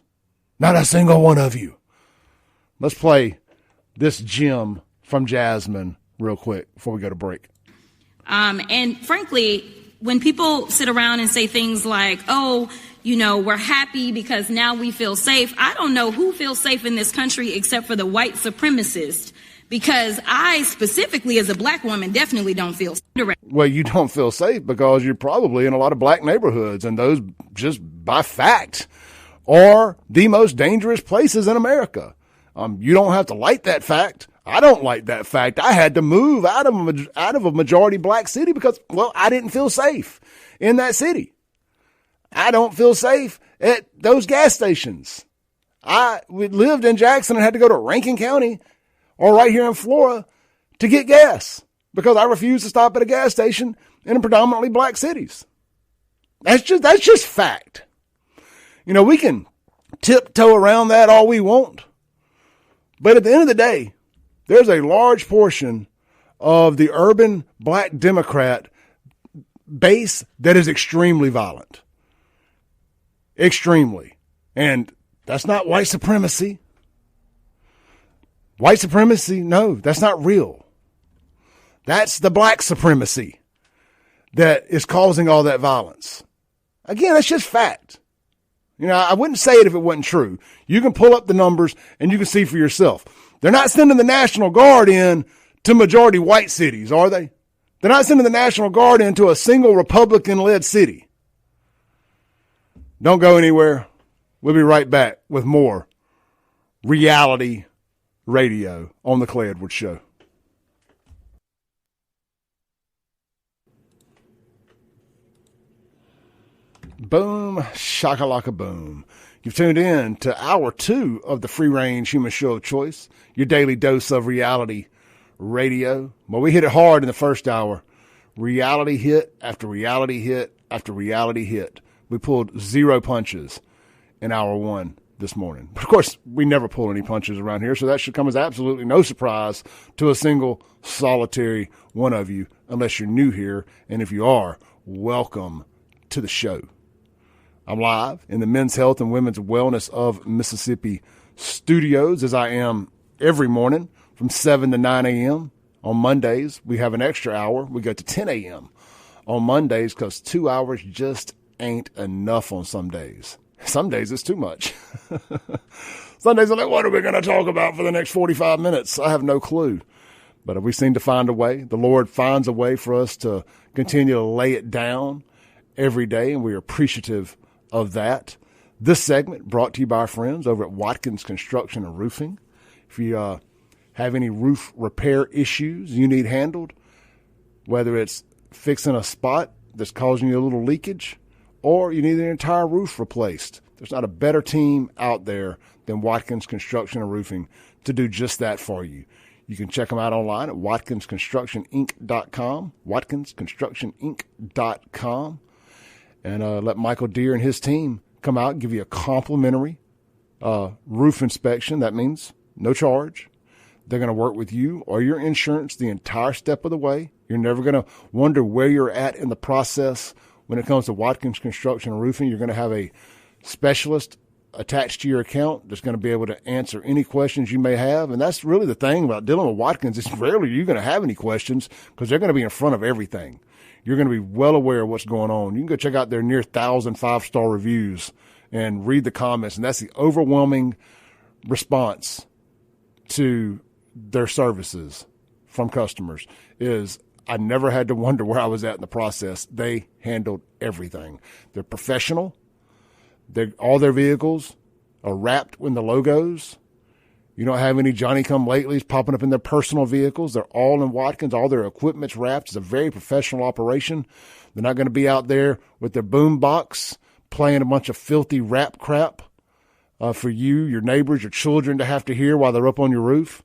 A: Not a single one of you. Let's play this gem from Jasmine real quick before we go to break.
H: And frankly, when people sit around and say things like, oh, you know, we're happy because now we feel safe. I don't know who feels safe in this country except for the white supremacist, because I specifically as a black woman definitely don't feel safe.
A: Well, you don't feel safe because you're probably in a lot of black neighborhoods, and those just by fact are the most dangerous places in America. You don't have to like that fact. I don't like that fact. I had to move out of a majority black city because, well, I didn't feel safe in that city. I don't feel safe at those gas stations. We lived in Jackson and had to go to Rankin County or right here in Florida to get gas because I refused to stop at a gas station in predominantly black cities. That's just fact. You know, we can tiptoe around that all we want, but at the end of the day, there's a large portion of the urban black Democrat base that is extremely violent. Extremely. And that's not white supremacy. White supremacy, no, that's not real. That's the black supremacy that is causing all that violence. Again, that's just fact. You know, I wouldn't say it if it wasn't true. You can pull up the numbers and you can see for yourself. They're not sending the National Guard in to majority white cities, are they? They're not sending the National Guard into a single Republican-led city. Don't go anywhere. We'll be right back with more reality radio on the Clay Edwards Show. Boom, shakalaka boom. You've tuned in to hour 2 of the free range human show of choice, your daily dose of reality radio. Well, we hit it hard in the first hour. Reality hit after reality hit after reality hit. We pulled 0 punches in hour 1 this morning. But of course, we never pull any punches around here, so that should come as absolutely no surprise to a single solitary one of you, unless you're new here. And if you are, welcome to the show. I'm live in the Men's Health and Women's Wellness of Mississippi studios, as I am every morning from 7 to 9 a.m. On Mondays, we have an extra hour. We go to 10 a.m. on Mondays because 2 hours just ain't enough on some days. Some days it's too much. Some days I'm like, what are we going to talk about for the next 45 minutes? I have no clue. But we seem to find a way. The Lord finds a way for us to continue to lay it down every day, and we're appreciative of that. This segment brought to you by our friends over at Watkins Construction and Roofing. If you have any roof repair issues you need handled, whether it's fixing a spot that's causing you a little leakage or you need an entire roof replaced, there's not a better team out there than Watkins Construction and Roofing to do just that for you. You can check them out online at watkinsconstructioninc.com, watkinsconstructioninc.com, and let Michael Deere and his team come out and give you a complimentary roof inspection. That means no charge. They're going to work with you or your insurance the entire step of the way. You're never going to wonder where you're at in the process when it comes to Watkins Construction and Roofing. You're going to have a specialist attached to your account that's going to be able to answer any questions you may have. And that's really the thing about dealing with Watkins. It's rarely you're going to have any questions because they're going to be in front of everything. You're going to be well aware of what's going on. You can go check out their near 1,000 5-star reviews and read the comments. And that's the overwhelming response to their services from customers is I never had to wonder where I was at in the process. They handled everything. They're professional. All their vehicles are wrapped in the logos. You don't have any Johnny-come-latelys popping up in their personal vehicles. They're all in Watkins. All their equipment's wrapped. It's a very professional operation. They're not going to be out there with their boom box playing a bunch of filthy rap crap for you, your neighbors, your children to have to hear while they're up on your roof.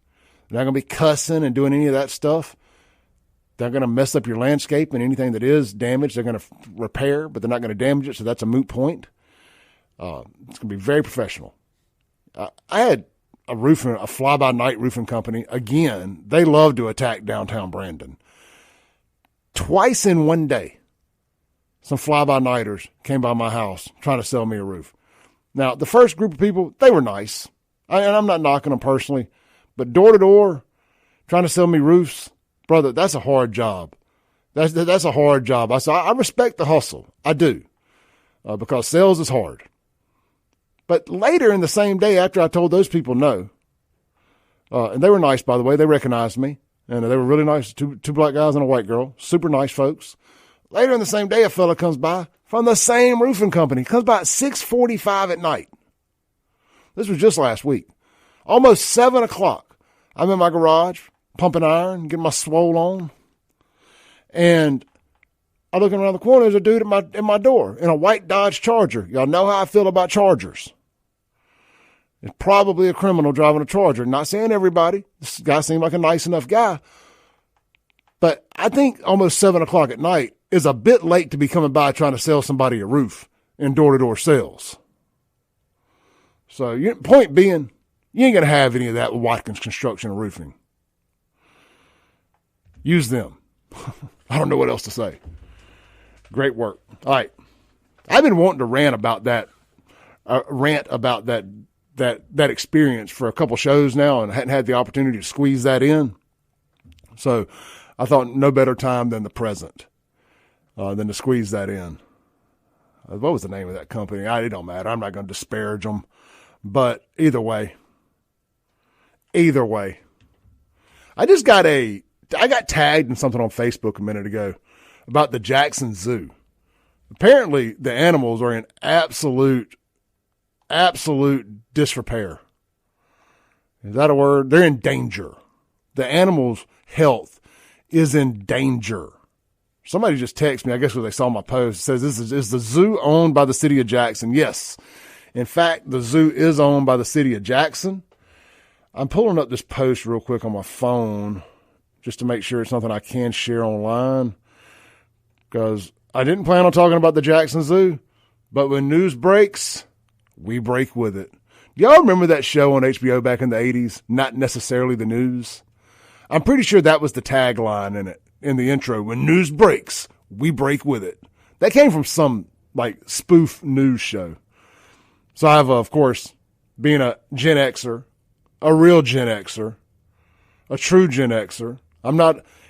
A: They're not going to be cussing and doing any of that stuff. They're going to mess up your landscape, and anything that is damaged, they're going to repair, but they're not going to damage it, so that's a moot point. It's going to be very professional. I had a fly-by-night roofing company. Again, they love to attack downtown Brandon. Twice in one day, some fly-by-nighters came by my house trying to sell me a roof. Now, the first group of people, they were nice. And I'm not knocking them personally, but door-to-door, trying to sell me roofs, brother, that's a hard job. That's a hard job. I respect the hustle. I do, because sales is hard. But later in the same day, after I told those people no, and they were nice, by the way, they recognized me, and they were really nice, two black guys and a white girl, super nice folks. Later in the same day, a fella comes by from the same roofing company, comes by at 6:45 at night. This was just last week. Almost 7 o'clock. I'm in my garage, pumping iron, getting my swole on, and I look around the corner, there's a dude in my door in a white Dodge Charger. Y'all know how I feel about Chargers. It's probably a criminal driving a Charger. Not saying everybody. This guy seemed like a nice enough guy. But I think almost 7 o'clock at night is a bit late to be coming by trying to sell somebody a roof in door-to-door sales. So point being, you ain't going to have any of that with Watkins Construction and Roofing. Use them. I don't know what else to say. Great work. All right. I've been wanting to rant about that experience for a couple shows now and hadn't had the opportunity to squeeze that in. So I thought no better time than the present than to squeeze that in. What was the name of that company? It don't matter. I'm not going to disparage them. But either way, I got tagged in something on Facebook a minute ago about the Jackson Zoo. Apparently, the animals are in absolute disrepair. Is that a word? They're in danger. The animals' health is in danger. Somebody just texted me, I guess, when they saw my post. It says, is the zoo owned by the city of Jackson? Yes. In fact, the zoo is owned by the city of Jackson. I'm pulling up this post real quick on my phone just to make sure it's something I can share online, because I didn't plan on talking about the Jackson Zoo, but when news breaks, we break with it. Do y'all remember that show on HBO back in the 80s, Not Necessarily the News? I'm pretty sure that was the tagline in the intro. When news breaks, we break with it. That came from some spoof news show. So I have, of course, being a Gen Xer, a real Gen Xer, a true Gen Xer.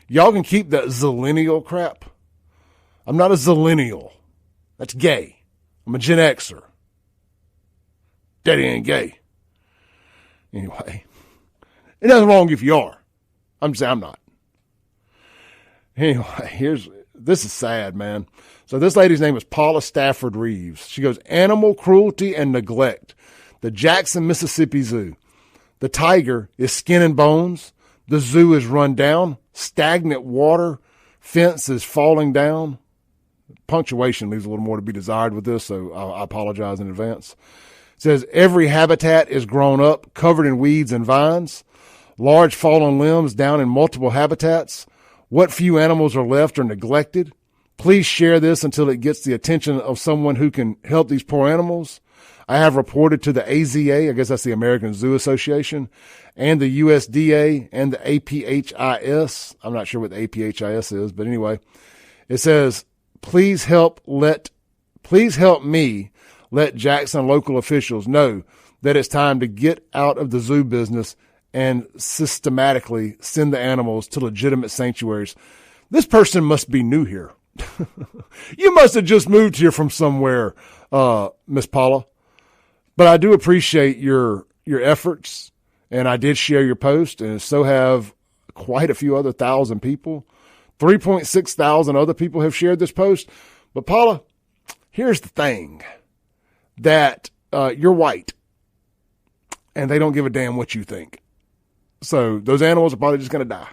A: Y'all can keep that zillennial crap. I'm not a zillennial. That's gay. I'm a Gen Xer. Daddy ain't gay. Anyway, it nothing wrong if you are. I'm saying I'm not. Anyway, this is sad, man. So this lady's name is Paula Stafford Reeves. She goes, animal cruelty and neglect. The Jackson, Mississippi Zoo. The tiger is skin and bones. The zoo is run down. Stagnant water. Fence is falling down. Punctuation leaves a little more to be desired with this, so I apologize in advance. It says, every habitat is grown up, covered in weeds and vines. Large fallen limbs down in multiple habitats. What few animals are left are neglected. Please share this until it gets the attention of someone who can help these poor animals. I have reported to the AZA, I guess that's the American Zoo Association, and the USDA and the APHIS. I'm not sure what the APHIS is, but anyway, it says, please help me let Jackson local officials know that it's time to get out of the zoo business and systematically send the animals to legitimate sanctuaries. This person must be new here. You must have just moved here from somewhere, Miss Paula. But I do appreciate your efforts, and I did share your post, and so have quite a few other 1,000 people. 3.6 thousand other people have shared this post. But Paula, here's the thing, that you're white, and they don't give a damn what you think. So those animals are probably just going to die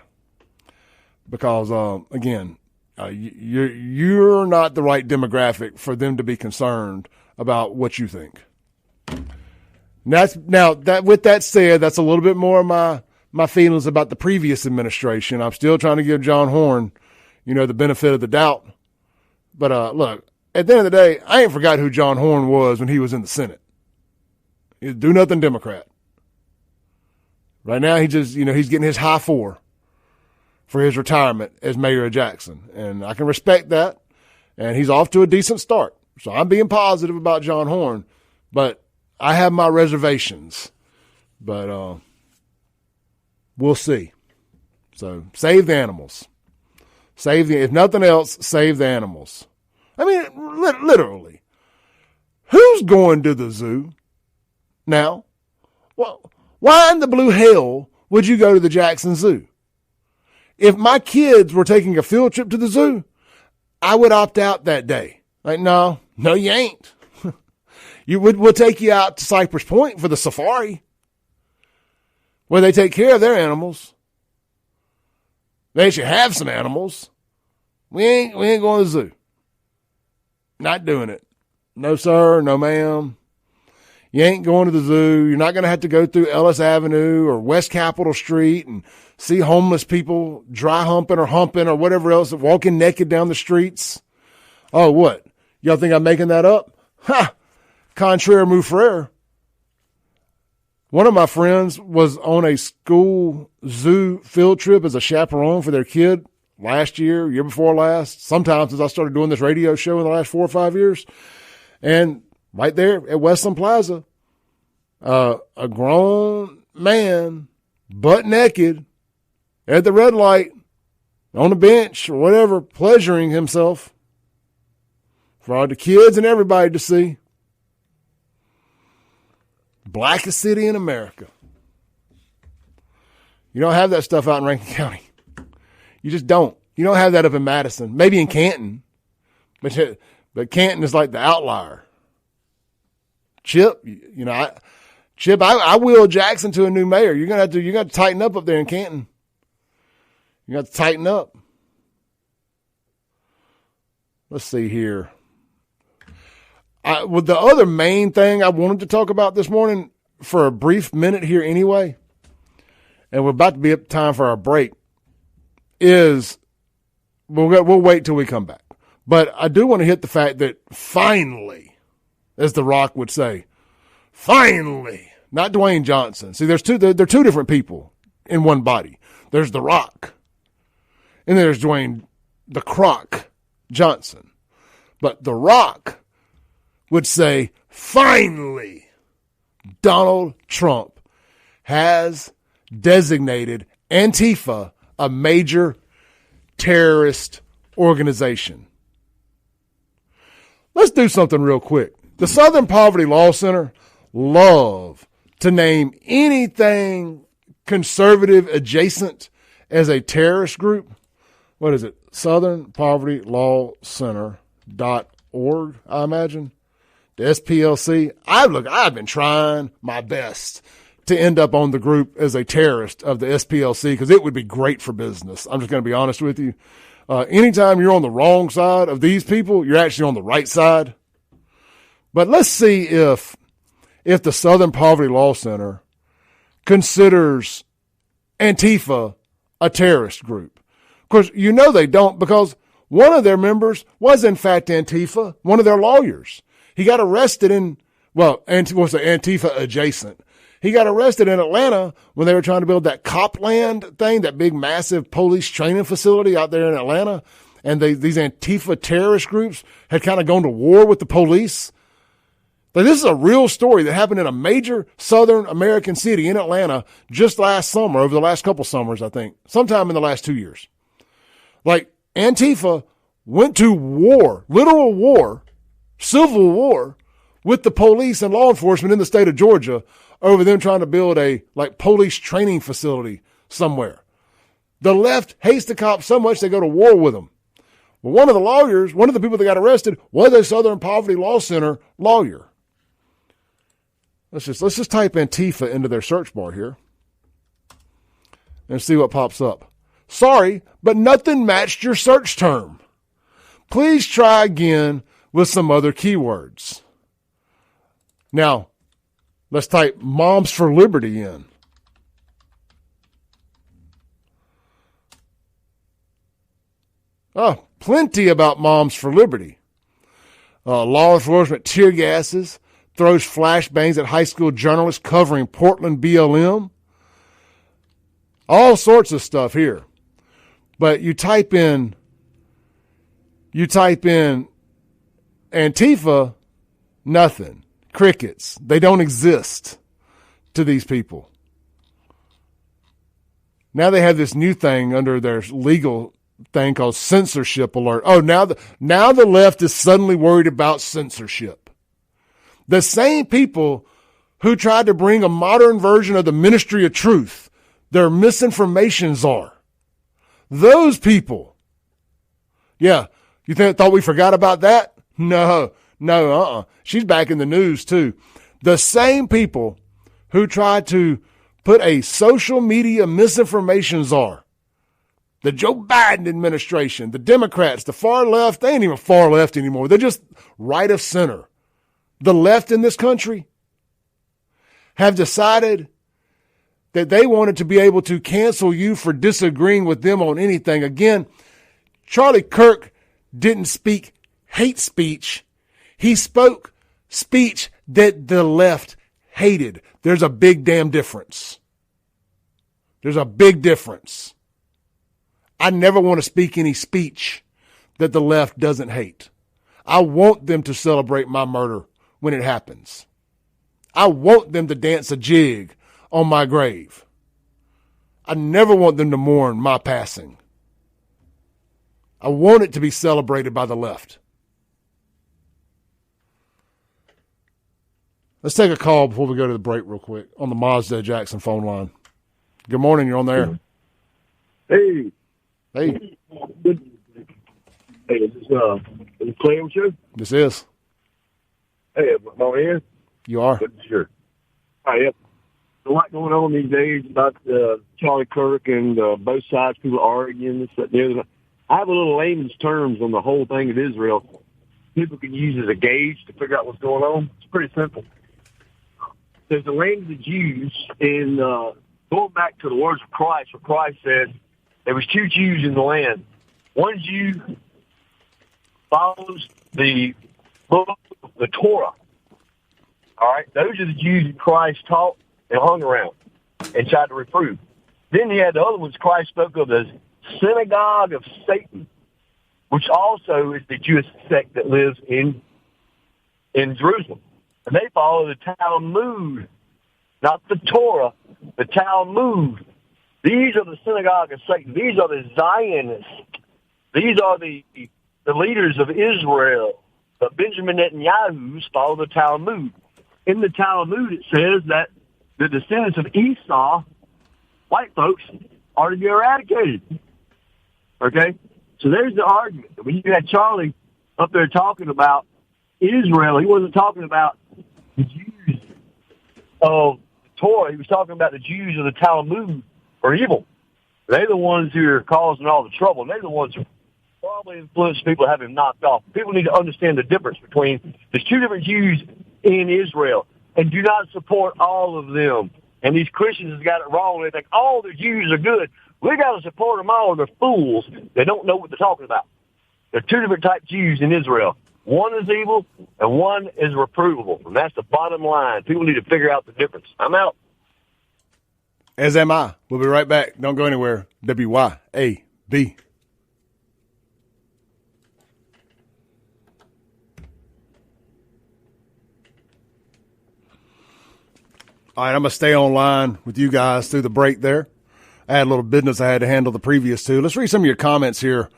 A: because, again, you're not the right demographic for them to be concerned about what you think. With that said, that's a little bit more of my feelings about the previous administration. I'm still trying to give John Horn, the benefit of the doubt. But look, at the end of the day, I ain't forgot who John Horn was when he was in the Senate. He's a do-nothing Democrat. Right now, he's getting his high 4 for his retirement as mayor of Jackson. And I can respect that. And he's off to a decent start. So I'm being positive about John Horn. But I have my reservations. But we'll see. So save the animals. If nothing else, save the animals. I mean, literally. Who's going to the zoo now? Well, why in the blue hell would you go to the Jackson Zoo? If my kids were taking a field trip to the zoo, I would opt out that day. Like, no, you ain't. We'll take you out to Cypress Point for the safari, where they take care of their animals. They should have some animals. We ain't going to the zoo. Not doing it. No, sir. No, ma'am. You ain't going to the zoo. You're not going to have to go through Ellis Avenue or West Capitol Street and see homeless people dry humping or whatever else, walking naked down the streets. Oh, what? Y'all think I'm making that up? Ha! Contraire move frere. One of my friends was on a school zoo field trip as a chaperone for their kid last year before last, sometime since I started doing this radio show in the last 4 or 5 years. And right there at Westland Plaza, a grown man, butt naked, at the red light, on a bench or whatever, pleasuring himself for all the kids and everybody to see. Blackest city in America. You don't have that stuff out in Rankin County. You just don't. You don't have that up in Madison. Maybe in Canton. But Canton is like the outlier. Chip, I will Jackson to a new mayor. You're gonna have to tighten up there in Canton. You got to tighten up. Let's see here. The other main thing I wanted to talk about this morning for a brief minute here anyway, and we're about to be up time for our break, is we'll wait till we come back. But I do want to hit the fact that finally, as The Rock would say, finally, not Dwayne Johnson. See, they're two different people in one body. There's The Rock, and there's Dwayne the Croc Johnson. But The Rock would say, finally, Donald Trump has designated Antifa a major terrorist organization. Let's do something real quick. The Southern Poverty Law Center love to name anything conservative adjacent as a terrorist group. What is it? Southern Poverty Law Center.org, I imagine. The SPLC. I've been trying my best to end up on the group as a terrorist of the SPLC because it would be great for business. I'm just going to be honest with you. Anytime you're on the wrong side of these people, you're actually on the right side. But let's see if the Southern Poverty Law Center considers Antifa a terrorist group. Of course, they don't, because one of their members was in fact Antifa, one of their lawyers. He got arrested Antifa adjacent. He got arrested in Atlanta when they were trying to build that Copland thing, that big massive police training facility out there in Atlanta. And these Antifa terrorist groups had kind of gone to war with the police. Like, this is a real story that happened in a major Southern American city in Atlanta just last summer, over the last couple summers, I think, sometime in the last 2 years. Like, Antifa went to war, literal war, civil war, with the police and law enforcement in the state of Georgia over them trying to build a, like, police training facility somewhere. The left hates the cops so much they go to war with them. Well, one of the people that got arrested was a Southern Poverty Law Center lawyer. Let's just type Antifa into their search bar here and see what pops up. Sorry, but nothing matched your search term. Please try again with some other keywords. Now, let's type Moms for Liberty in. Oh, plenty about Moms for Liberty. Law enforcement tear gases, throws flashbangs at high school journalists covering Portland BLM. All sorts of stuff here. But you type in Antifa, nothing. Crickets. They don't exist to these people. Now they have this new thing under their legal thing called censorship alert. Oh, now the left is suddenly worried about censorship. The same people who tried to bring a modern version of the Ministry of Truth, their misinformation czar. Those people. Yeah, you thought we forgot about that? No, She's back in the news too. The same people who tried to put a social media misinformation czar, the Joe Biden administration, the Democrats, the far left, they ain't even far left anymore. They're just right of center. The left in this country have decided that they wanted to be able to cancel you for disagreeing with them on anything. Again, Charlie Kirk didn't speak hate speech. He spoke speech that the left hated. There's a big damn difference. There's a big difference. I never want to speak any speech that the left doesn't hate. I want them to celebrate my murder when it happens. I want them to dance a jig on my grave. I never want them to mourn my passing. I want it to be celebrated by the left. Let's take a call before we go to the break real quick on the Mazda Jackson phone line. Good morning. You're on there.
I: Hey.
A: Hey.
I: Hey, is this Clay with you?
A: This is.
I: Hey, am I on here?
A: You are.
I: Good, sure. All right, yep. There's a lot going on these days about Charlie Kirk and both sides, people arguing this, that, the other. I have a little layman's terms on the whole thing of Israel. People can use as a gauge to figure out what's going on. It's pretty simple. There's the land of the Jews, and going back to the words of Christ, where Christ said there was two Jews in the land. One Jew follows the book of the Torah. All right, those are the Jews that Christ taught and hung around and tried to reprove. Then you had the other ones Christ spoke of as synagogue of Satan, which also is the Jewish sect that lives in Jerusalem. And they follow the Talmud, not the Torah, the Talmud. These are the synagogue of Satan. These are the Zionists. These are the leaders of Israel. But Benjamin Netanyahu's follow the Talmud. In the Talmud, it says that the descendants of Esau, white folks, are to be eradicated. Okay? So there's the argument. When you had Charlie up there talking about Israel, he wasn't talking about the Jews of the Torah. He was talking about the Jews of the Talmud are evil. They're the ones who are causing all the trouble. They're the ones who probably influence people to have him knocked off. People need to understand the difference between there's two different Jews in Israel, and do not support all of them. And these Christians have got it wrong. They think all the Jews are good. We got to support them all. They're fools. They don't know what they're talking about. There are two different types of Jews in Israel. One is evil, and one is reprovable. And that's the bottom line. People need to figure out the difference. I'm out.
A: As am I. We'll be right back. Don't go anywhere. WYAB. All right, I'm going to stay online with you guys through the break there. I had a little business I had to handle the previous two. Let's read some of your comments here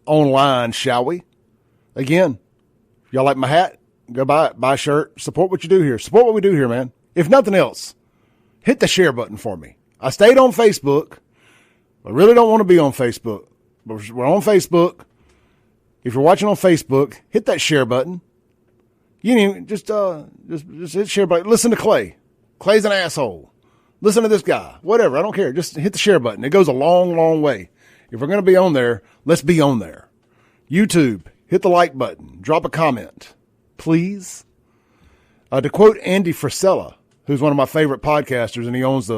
A: online, shall we? Again, y'all like my hat? Go buy it. Buy a shirt. Support what you do here. Support what we do here, man. If nothing else, hit the share button for me. I stayed on Facebook. I really don't want to be on Facebook, but we're on Facebook. If you're watching on Facebook, hit that share button. You didn't even just hit share button. Listen to Clay. Clay's an asshole. Listen to this guy. Whatever. I don't care. Just hit the share button. It goes a long, long way. If we're going to be on there, let's be on there. YouTube, hit the like button. Drop a comment, please. To quote Andy Frisella, who's one of my favorite podcasters, and he owns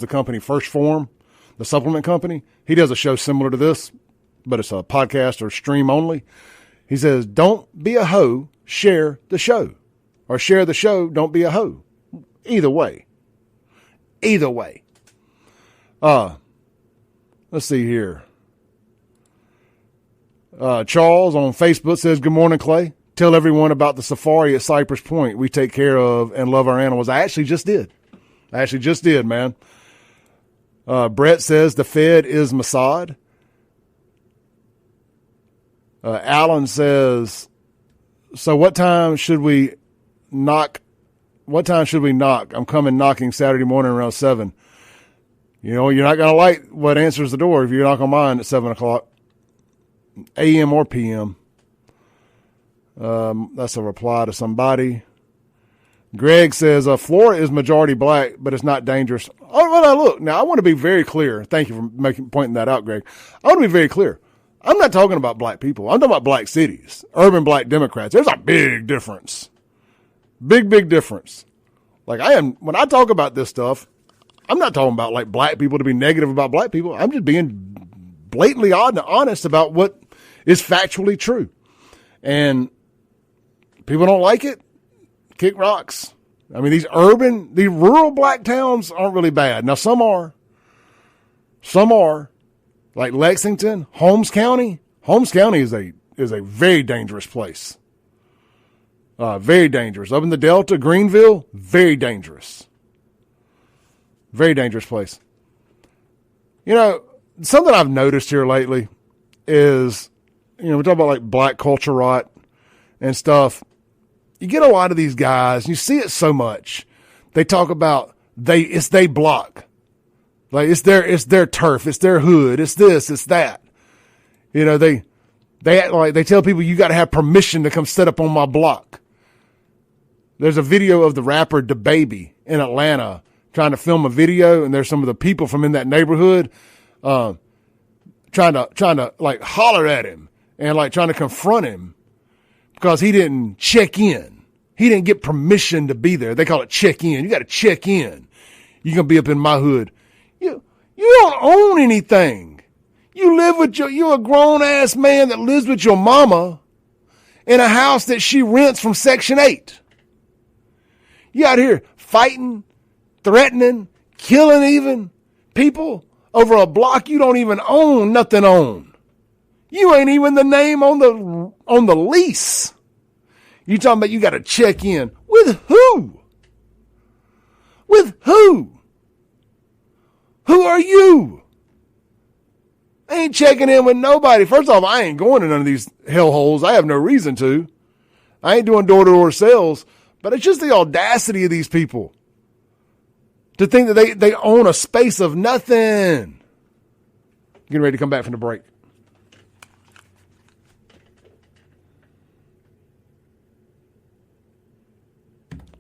A: the company First Form, the supplement company. He does a show similar to this, but it's a podcast or stream only. He says, don't be a hoe, share the show. Or share the show, don't be a hoe. Either way. Either way. Let's see here. Charles on Facebook says, good morning, Clay. Tell everyone about the safari at Cypress Point. We take care of and love our animals. I actually just did, man. Brett says the Fed is Mossad. Alan says, so what time should we knock? I'm coming knocking Saturday morning around 7. You know, you're not going to like what answers the door if you knock on mine at 7 o'clock, a.m. or p.m. That's a reply to somebody. Greg says, Florida is majority black, but it's not dangerous. Oh, well, now look, now I want to be very clear. Thank you for pointing that out, Greg. I want to be very clear. I'm not talking about black people. I'm talking about black cities, urban black Democrats. There's a big difference. Big difference. Like when I talk about this stuff, I'm not talking about like black people to be negative about black people. I'm just being blatantly honest about what is factually true. And people don't like it, kick rocks. I mean, these rural black towns aren't really bad. Now some are. Like Lexington, Holmes County. Holmes County is a very dangerous place. Very dangerous. Up in the Delta, Greenville, very dangerous. Very dangerous place. You know, something I've noticed here lately is, you know, we talk about like black culture rot and stuff. You get a lot of these guys, you see it so much. They talk about it's they block. Like it's their turf, it's their hood, it's this, it's that. You know, they act like they tell people you got to have permission to come set up on my block. There's a video of the rapper DaBaby in Atlanta trying to film a video, and there's some of the people from in that neighborhood trying to like holler at him and like trying to confront him because he didn't check in. He didn't get permission to be there. They call it check in. You got to check in. You're going to be up in my hood. You don't own anything. You're a grown ass man that lives with your mama in a house that she rents from Section 8. You out here fighting, threatening, killing even people over a block you don't even own nothing on. You ain't even the name on the lease. You talking about you got to check in with who? With who? Who are you? I ain't checking in with nobody. First off, I ain't going to none of these hellholes. I have no reason to. I ain't doing door-to-door sales. But it's just the audacity of these people to think that they own a space of nothing. Getting ready to come back from the break.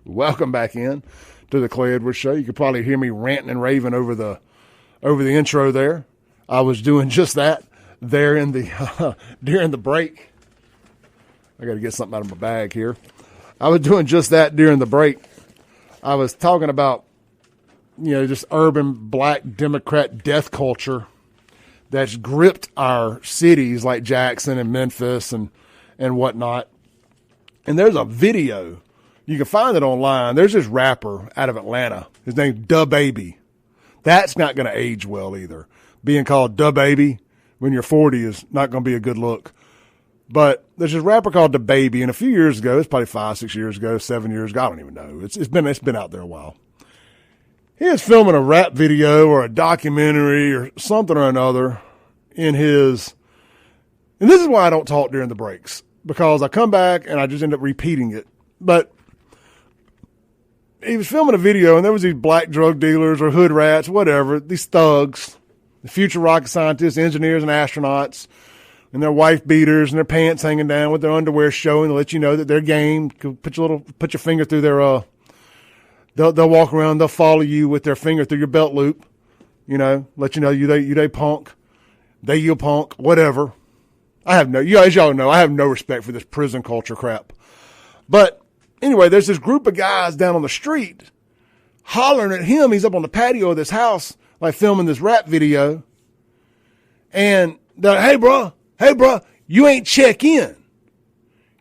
A: Welcome back in to the Clay Edwards Show. You could probably hear me ranting and raving over the intro there. I was doing just that there in the during the break. I got to get something out of my bag here. I was doing just that during the break. I was talking about, you know, just urban black Democrat death culture that's gripped our cities like Jackson and Memphis and whatnot. And there's a video. You can find it online. There's this rapper out of Atlanta. His name's DaBaby. That's not going to age well either. Being called DaBaby when you're 40 is not going to be a good look. But there's this rapper called DaBaby, and a few years ago, it's probably 5, 6 years ago, 7 years ago, I don't even know. It's been out there a while. He is filming a rap video or a documentary or something or another in his, and this is why I don't talk during the breaks, because I come back and I just end up repeating it. But he was filming a video and there was these black drug dealers or hood rats, whatever, these thugs, the future rocket scientists, engineers, and astronauts, and their wife beaters and their pants hanging down with their underwear showing to let you know that they're game. Put your finger through their, they'll walk around, they'll follow you with their finger through your belt loop, let you know you they punk, they you punk, whatever. As y'all know, I have no respect for this prison culture crap. But anyway, there's this group of guys down on the street hollering at him. He's up on the patio of this house, like filming this rap video. And they're like, hey, bro, you ain't check in.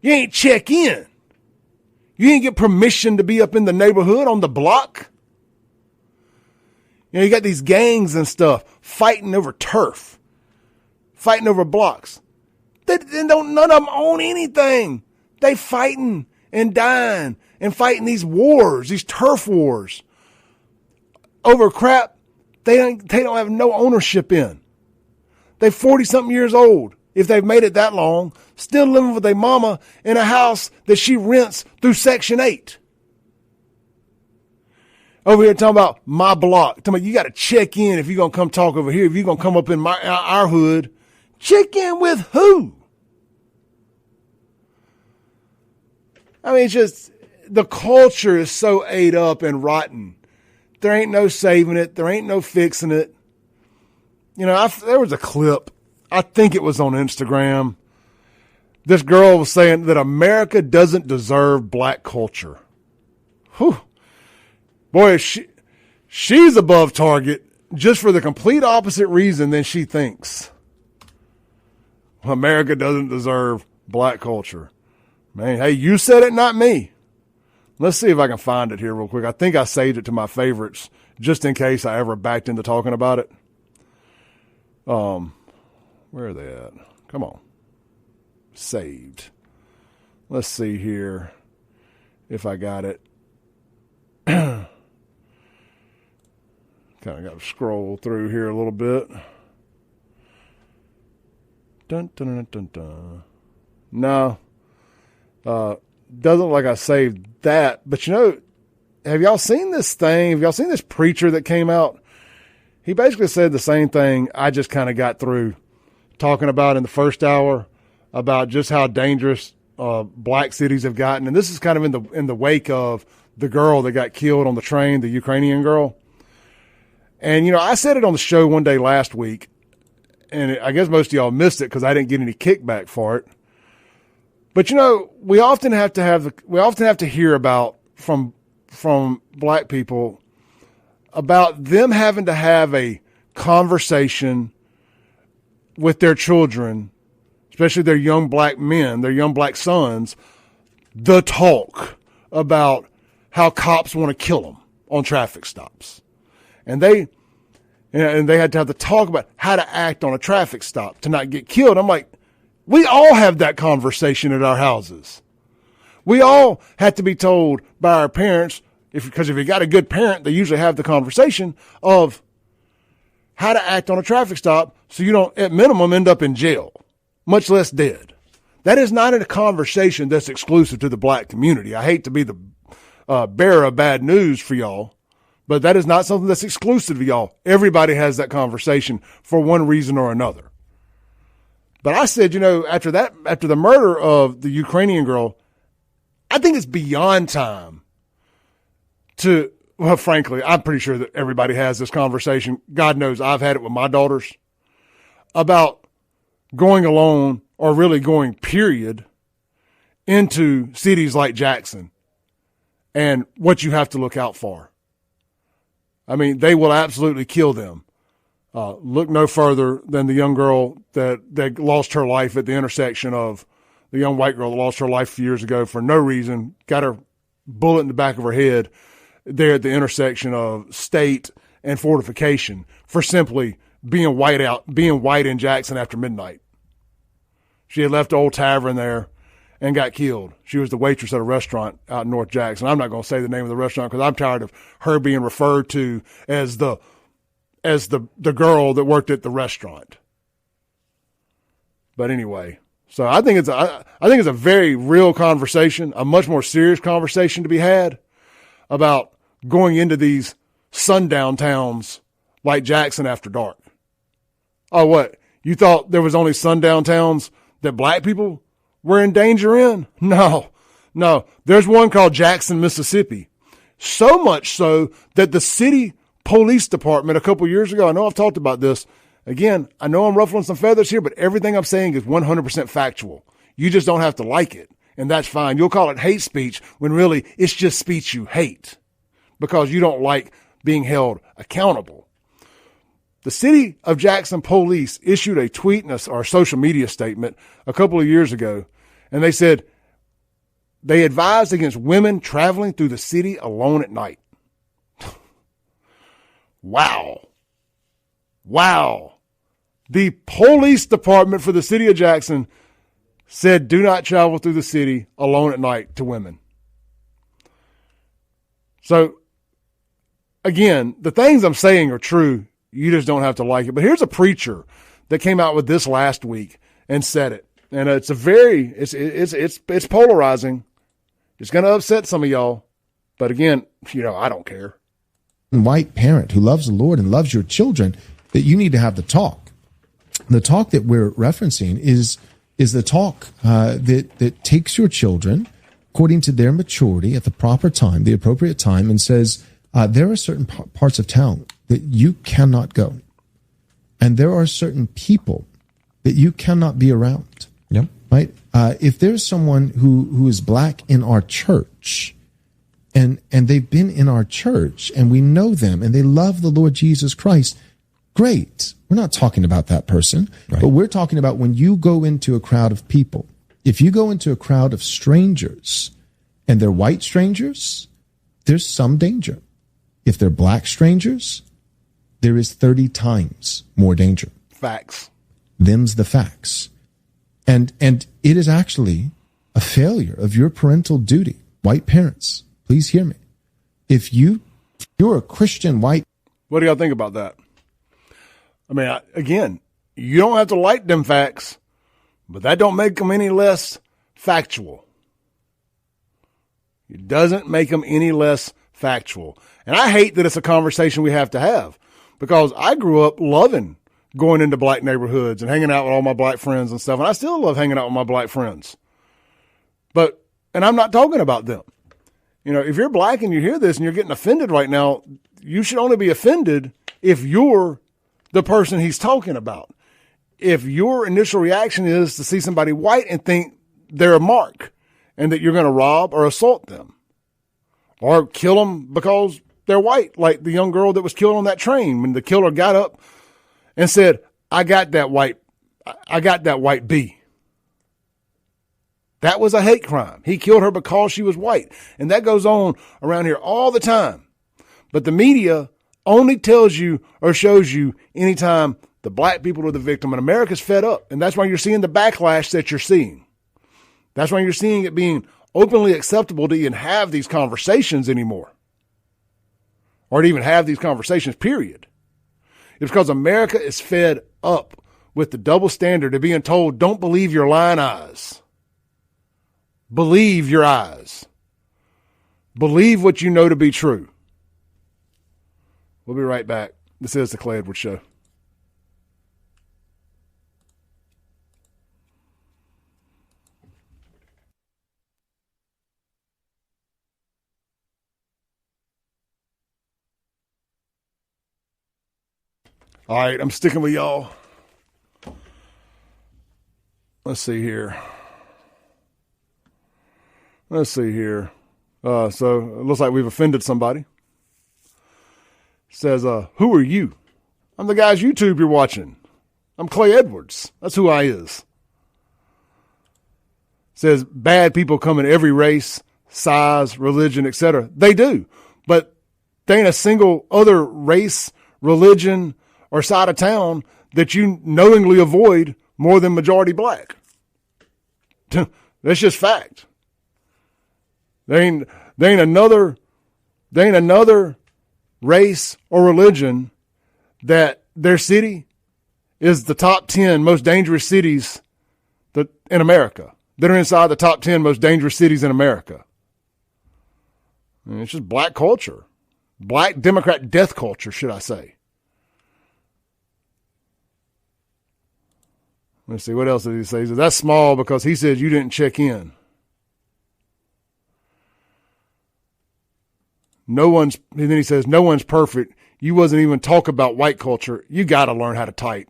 A: You ain't check in. You ain't get permission to be up in the neighborhood on the block. You got these gangs and stuff fighting over turf, fighting over blocks. They don't, none of them own anything. They fighting and dying and fighting these wars, these turf wars over crap they don't have no ownership in. They're 40-something years old, if they've made it that long, still living with their mama in a house that she rents through Section 8. Over here talking about my block. Talking about you got to check in if you're going to come talk over here. If you're going to come up in our hood, check in with who? I mean, it's just the culture is so ate up and rotten. There ain't no saving it. There ain't no fixing it. There was a clip. I think it was on Instagram. This girl was saying that America doesn't deserve black culture. Whew. Boy, she's above target just for the complete opposite reason than she thinks. America doesn't deserve black culture. Man, hey, you said it, not me. Let's see if I can find it here real quick. I think I saved it to my favorites just in case I ever backed into talking about it. Where are they at? Come on. Saved. Let's see here if I got it. Kind of got to scroll through here a little bit. Dun, dun, dun, dun, dun. No. Doesn't look like I saved that. But have y'all seen this thing? Have y'all seen this preacher that came out? He basically said the same thing I just kind of got through talking about in the first hour about just how dangerous black cities have gotten. And this is kind of in the wake of the girl that got killed on the train, the Ukrainian girl. And, I said it on the show one day last week, and I guess most of y'all missed it because I didn't get any kickback for it. But, we often have to hear about from black people about them having to have a conversation with their children, especially their young black men, their young black sons, the talk about how cops want to kill them on traffic stops. And they had to have the talk about how to act on a traffic stop to not get killed. I'm like, we all have that conversation at our houses. We all have to be told by our parents, because if you got a good parent, they usually have the conversation of how to act on a traffic stop so you don't, at minimum, end up in jail, much less dead. That is not a conversation that's exclusive to the black community. I hate to be the bearer of bad news for y'all, but that is not something that's exclusive to y'all. Everybody has that conversation for one reason or another. But I said, after the murder of the Ukrainian girl, I think it's beyond time frankly, I'm pretty sure that everybody has this conversation. God knows I've had it with my daughters about going alone or really going period into cities like Jackson and what you have to look out for. I mean, they will absolutely kill them. Look no further than the young girl that lost her life at the intersection of the young white girl that lost her life a few years ago for no reason, got her bullet in the back of her head there at the intersection of State and Fortification for simply being white in Jackson after midnight. She had left the old tavern there and got killed. She was the waitress at a restaurant out in North Jackson. I'm not going to say the name of the restaurant because I'm tired of her being referred to as the girl that worked at the restaurant. But anyway, so I think it's a very real conversation, a much more serious conversation to be had about going into these sundown towns like Jackson after dark. Oh, what? You thought there was only sundown towns that black people were in danger in? No. There's one called Jackson, Mississippi. So much so that the city police department a couple years ago, I know I've talked about this. Again, I know I'm ruffling some feathers here, but everything I'm saying is 100% factual. You just don't have to like it, and that's fine. You'll call it hate speech when really it's just speech you hate because you don't like being held accountable. The city of Jackson police issued a tweet or a social media statement a couple of years ago, and they said they advised against women traveling through the city alone at night. Wow. The police department for the city of Jackson said do not travel through the city alone at night to women. So, again, the things I'm saying are true. You just don't have to like it. But here's a preacher that came out with this last week and said it. And it's it's polarizing. It's going to upset some of y'all. But again, I don't care.
J: White parent who loves the Lord and loves your children, that you need to have the talk. The talk that we're referencing is the talk that takes your children according to their maturity at the proper time, the appropriate time, and says there are certain parts of town that you cannot go, and there are certain people that you cannot be around.
K: Yep.
J: Right? If there's someone who is black in our church, and they've been in our church, and we know them, and they love the Lord Jesus Christ, great. We're not talking about that person, right. But we're talking about when you go into a crowd of people. If you go into a crowd of strangers, and they're white strangers, there's some danger. If they're black strangers, there is 30 times more danger.
A: Facts.
J: Them's the facts. And it is actually a failure of your parental duty. White parents, please hear me. If you're a Christian white.
A: What do y'all think about that? I mean, again, you don't have to like them facts, but that don't make them any less factual. It doesn't make them any less factual. And I hate that it's a conversation we have to have because I grew up loving going into black neighborhoods and hanging out with all my black friends and stuff. And I still love hanging out with my black friends. And I'm not talking about them. If you're black and you hear this and you're getting offended right now, you should only be offended if you're the person he's talking about. If your initial reaction is to see somebody white and think they're a mark and that you're going to rob or assault them or kill them because they're white, like the young girl that was killed on that train when the killer got up and said, I got that white B. That was a hate crime. He killed her because she was white. And that goes on around here all the time. But the media only tells you or shows you anytime the black people are the victim, and America's fed up. And that's why you're seeing the backlash that you're seeing. That's why you're seeing it being openly acceptable to even have these conversations anymore. Or to even have these conversations, period. It's because America is fed up with the double standard of being told, don't believe your lying eyes. Believe your eyes. Believe what you know to be true. We'll be right back. This is the Clay Edwards Show. All right, I'm sticking with y'all. Let's see here. So it looks like we've offended somebody. Says, who are you? I'm the guy's YouTube you're watching. I'm Clay Edwards. That's who I is. Says, bad people come in every race, size, religion, etc. They do. But there ain't a single other race, religion, or side of town that you knowingly avoid more than majority black. That's just fact. There ain't another race or religion that their city is the top 10 most dangerous cities in America, that are inside the top 10 most dangerous cities in America. I mean, it's just black culture. Black Democrat death culture, should I say. Let's see, what else did he say? He said, that's small because he said you didn't check in. And then he says, no one's perfect. You wasn't even talk about white culture. You got to learn how to type.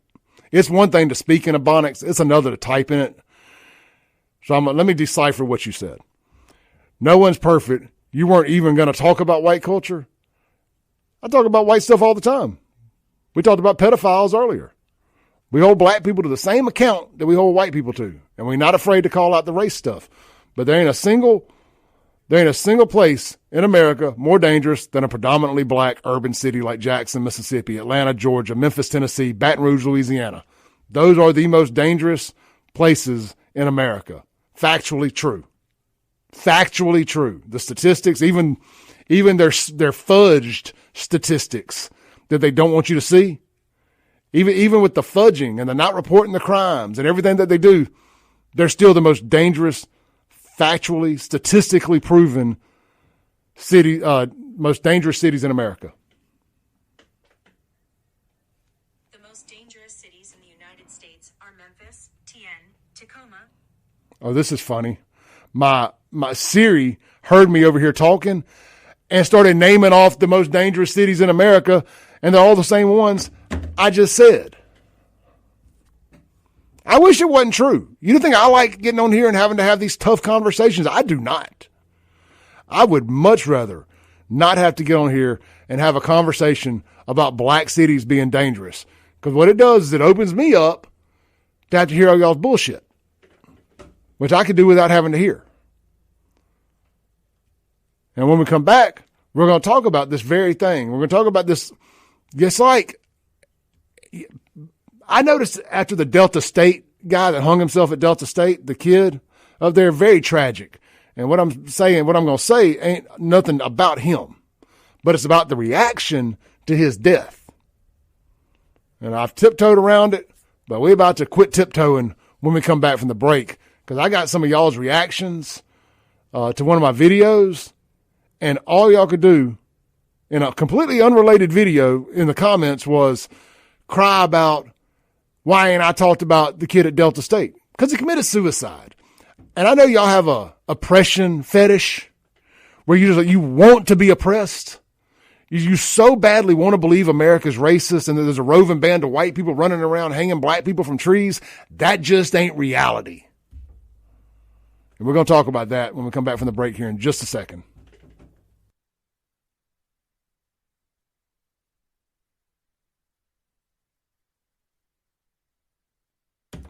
A: It's one thing to speak in Ebonics. It's another to type in it. So let me decipher what you said. No one's perfect. You weren't even going to talk about white culture. I talk about white stuff all the time. We talked about pedophiles earlier. We hold black people to the same account that we hold white people to. And we're not afraid to call out the race stuff. But there ain't a single place in America more dangerous than a predominantly black urban city like Jackson, Mississippi, Atlanta, Georgia, Memphis, Tennessee, Baton Rouge, Louisiana. Those are the most dangerous places in America. Factually true. Factually true. The statistics, even their fudged statistics that they don't want you to see, even with the fudging and the not reporting the crimes and everything that they do, they're still the most dangerous, factually, statistically proven most dangerous cities in America.
K: The most dangerous cities in the United States are Memphis, Tien, Tacoma.
A: Oh, this is funny. My Siri heard me over here talking and started naming off the most dangerous cities in America, and they're all the same ones I just said. I wish it wasn't true. You don't think I like getting on here and having to have these tough conversations? I do not. I would much rather not have to get on here and have a conversation about black cities being dangerous. Because what it does is it opens me up to have to hear all y'all's bullshit, which I could do without having to hear. And when we come back, we're going to talk about this very thing. We're going to talk about this. It's like, I noticed after the Delta State guy that hung himself at Delta State, the kid up there, very tragic. And what I'm going to say ain't nothing about him, but it's about the reaction to his death. And I've tiptoed around it, but we're about to quit tiptoeing when we come back from the break, because I got some of y'all's reactions to one of my videos, and all y'all could do in a completely unrelated video in the comments was cry about why ain't I talked about the kid at Delta State? Because he committed suicide. And I know y'all have a oppression fetish where you want to be oppressed. You so badly want to believe America's racist and that there's a roving band of white people running around hanging black people from trees. That just ain't reality. And we're going to talk about that when we come back from the break here in just a second.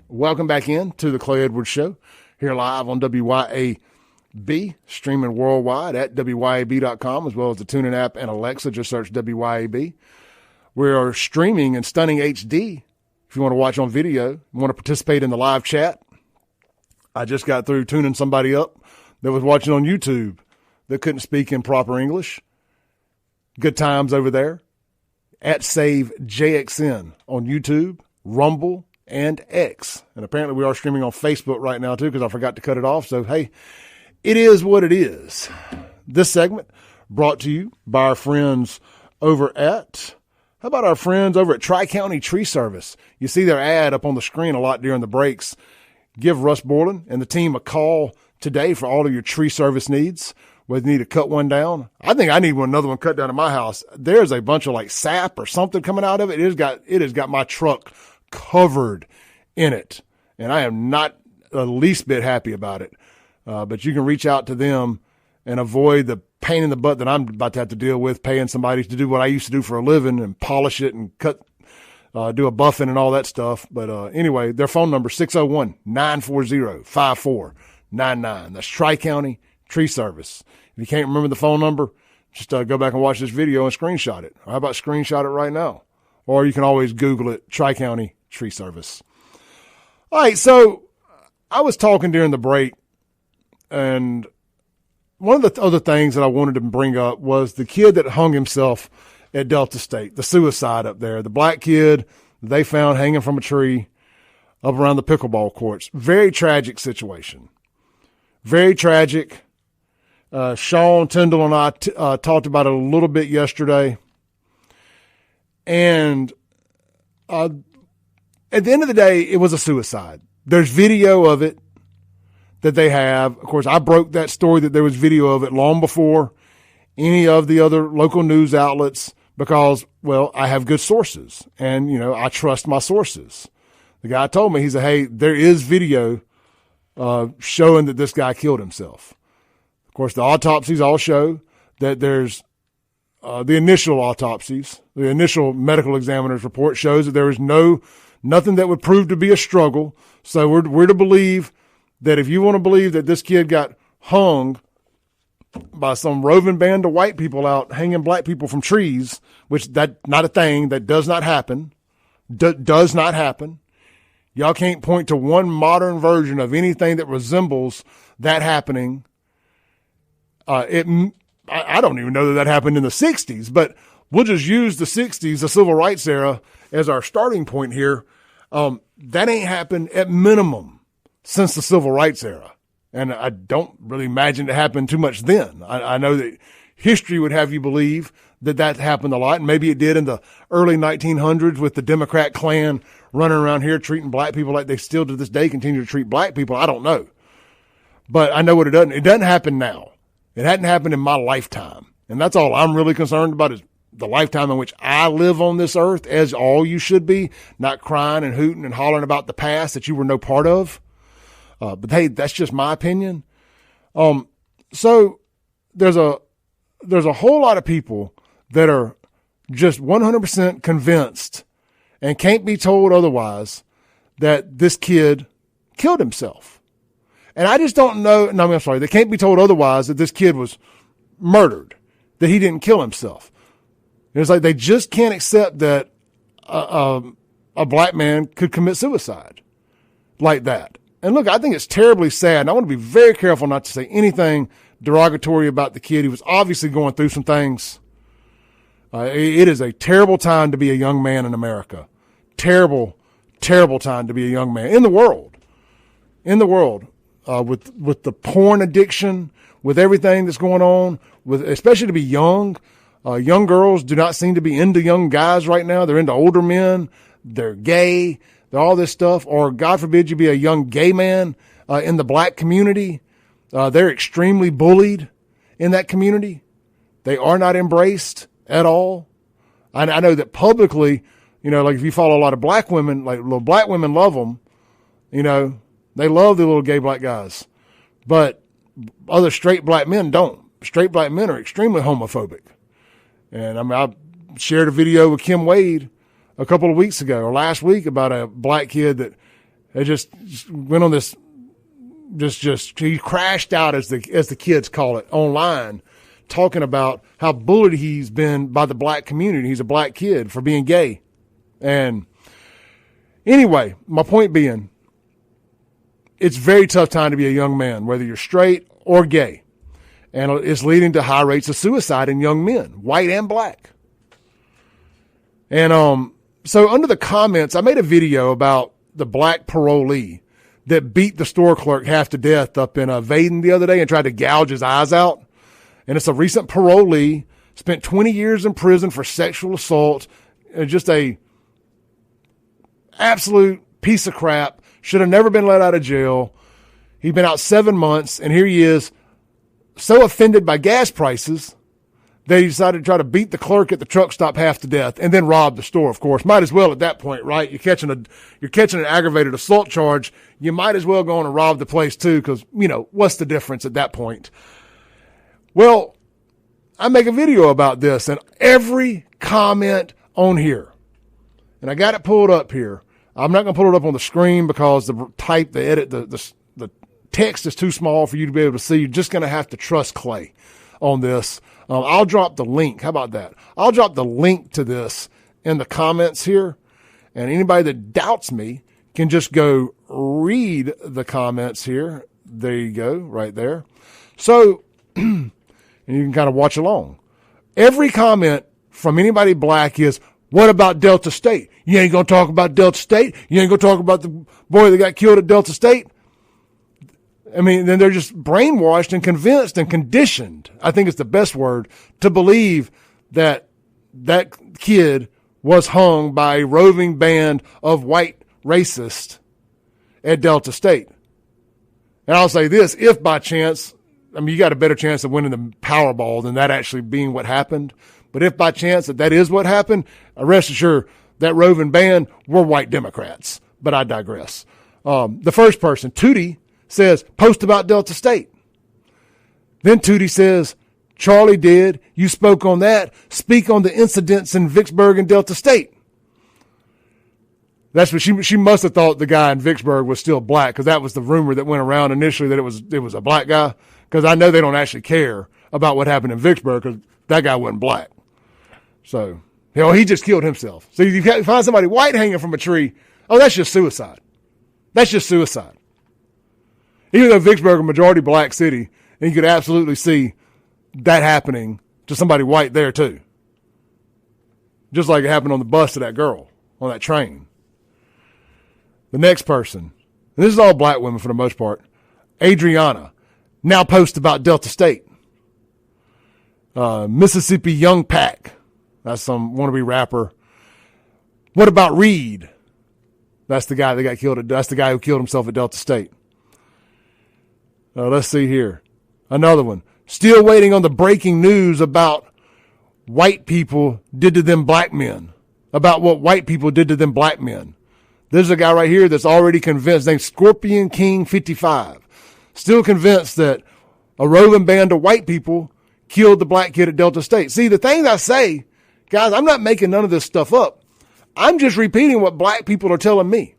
A: Welcome back in to the Clay Edwards Show, here live on WYAB, streaming worldwide at WYAB.com, as well as the TuneIn app and Alexa. Just search WYAB. We are streaming in stunning HD. If you want to watch on video, you want to participate in the live chat. I just got through tuning somebody up that was watching on YouTube that couldn't speak in proper English. Good times over there. At Save JXN on YouTube, Rumble, and X. And apparently we are streaming on Facebook right now too, because I forgot to cut it off. So, hey, it is what it is. This segment brought to you by our friends over at, how about our friends over at Tri-County Tree Service? You see their ad up on the screen a lot during the breaks. Give Russ Borland and the team a call today for all of your tree service needs. Whether you need to cut one down. I think I need another one cut down at my house. There's a bunch of like sap or something coming out of it. It has got my truck covered in it, and I am not the least bit happy about it. But you can reach out to them and avoid the pain in the butt that I'm about to have to deal with, paying somebody to do what I used to do for a living and polish it and cut, do a buffing and all that stuff. But anyway, their phone number 601-940-5499. That's Tri-County Tree Service. If you can't remember the phone number, just go back and watch this video and screenshot it. Or how about screenshot it right now? Or you can always Google it, Tri-County Tree Service. All right, so I was talking during the break And one of the other things that I wanted to bring up was the kid that hung himself at Delta State, the suicide up there, the black kid they found hanging from a tree up around the pickleball courts. Very tragic situation. Very tragic. Sean Tyndall and I talked about it a little bit yesterday. And at the end of the day, it was a suicide. There's video of it that they have. Of course, I broke that story that there was video of it long before any of the other local news outlets because, well, I have good sources and, you know, I trust my sources. The guy told me, he said, hey, there is video showing that this guy killed himself. Of course, the autopsies all show that there's the initial autopsies, the initial medical examiner's report shows that there is nothing that would prove to be a struggle. So we're to believe that if you want to believe that this kid got hung by some roving band of white people out hanging black people from trees, which that not a thing, that does not happen, does not happen. Y'all can't point to one modern version of anything that resembles that happening. I don't even know that happened in the 60s, but we'll just use the 60s, the civil rights era, as our starting point here. That ain't happened at minimum since the civil rights era. And I don't really imagine it happened too much then. I know that history would have you believe that happened a lot. And maybe it did in the early 1900s with the Democrat Klan running around here treating black people like they still to this day continue to treat black people. I don't know. But I know what it doesn't. It doesn't happen now. It hadn't happened in my lifetime. And that's all I'm really concerned about is the lifetime in which I live on this earth, as all you should be, not crying and hooting and hollering about the past that you were no part of. But hey, that's just my opinion. So there's a whole lot of people that are just 100% convinced and can't be told otherwise that this kid killed himself. And I just don't know. No, I'm sorry. They can't be told otherwise that this kid was murdered, that he didn't kill himself. It's like they just can't accept that a black man could commit suicide like that. And look, I think it's terribly sad. And I want to be very careful not to say anything derogatory about the kid. He was obviously going through some things. It is a terrible time to be a young man in America. Terrible, terrible time to be a young man in the world. With the porn addiction, with everything that's going on, especially to be young. Young girls do not seem to be into young guys right now. They're into older men. They're gay. They're all this stuff. Or God forbid you be a young gay man in the black community. They're extremely bullied in that community. They are not embraced at all. I know that publicly, you know, like if you follow a lot of black women, like little black women love them, you know, they love the little gay black guys, but other straight black men don't. Straight black men are extremely homophobic. And I mean, I shared a video with Kim Wade a couple of weeks ago or last week about a black kid that just went on this, he crashed out as the kids call it online, talking about how bullied he's been by the black community. He's a black kid for being gay. And anyway, my point being, it's a very tough time to be a young man, whether you're straight or gay. And it's leading to high rates of suicide in young men, white and black. And so under the comments, I made a video about the black parolee that beat the store clerk half to death up in Vaden the other day and tried to gouge his eyes out. And it's a recent parolee, spent 20 years in prison for sexual assault, and just a absolute piece of crap. Should have never been let out of jail. He'd been out 7 months, and here he is, so offended by gas prices that he decided to try to beat the clerk at the truck stop half to death and then rob the store, of course. Might as well at that point, right? You're catching an aggravated assault charge. You might as well go on and rob the place too, because, you know, what's the difference at that point? Well, I make a video about this, and every comment on here, and I got it pulled up here. I'm not going to pull it up on the screen because the text is too small for you to be able to see. You're just going to have to trust Clay on this. I'll drop the link. How about that? I'll drop the link to this in the comments here. And anybody that doubts me can just go read the comments here. There you go, right there. So, and you can kind of watch along. Every comment from anybody black is, what about Delta State? You ain't going to talk about Delta State? You ain't going to talk about the boy that got killed at Delta State? I mean, then they're just brainwashed and convinced and conditioned, I think it's the best word, to believe that that kid was hung by a roving band of white racists at Delta State. And I'll say this, if by chance, I mean, you got a better chance of winning the Powerball than that actually being what happened. But if by chance that is what happened, rest assured that roving band were white Democrats. But I digress. The first person, Tootie, says, post about Delta State. Then Tootie says, Charlie did. You spoke on that. Speak on the incidents in Vicksburg and Delta State. That's what she must have thought the guy in Vicksburg was still black, because that was the rumor that went around initially, that it was a black guy. Because I know they don't actually care about what happened in Vicksburg, because that guy wasn't black. So, he just killed himself. So you find somebody white hanging from a tree, oh, that's just suicide. That's just suicide. Even though Vicksburg is a majority black city, and you could absolutely see that happening to somebody white there too. Just like it happened on the bus to that girl on that train. The next person, and this is all black women for the most part, Adriana, now posts about Delta State. Mississippi Young Pack, that's some wannabe rapper. What about Reed? That's the guy that got killed. That's the guy who killed himself at Delta State. Let's see here. Another one. Still waiting on the breaking news about white people did to them black men. About what white people did to them black men. There's a guy right here that's already convinced, named Scorpion King 55. Still convinced that a roving band of white people killed the black kid at Delta State. See, the things I say, guys, I'm not making none of this stuff up. I'm just repeating what black people are telling me.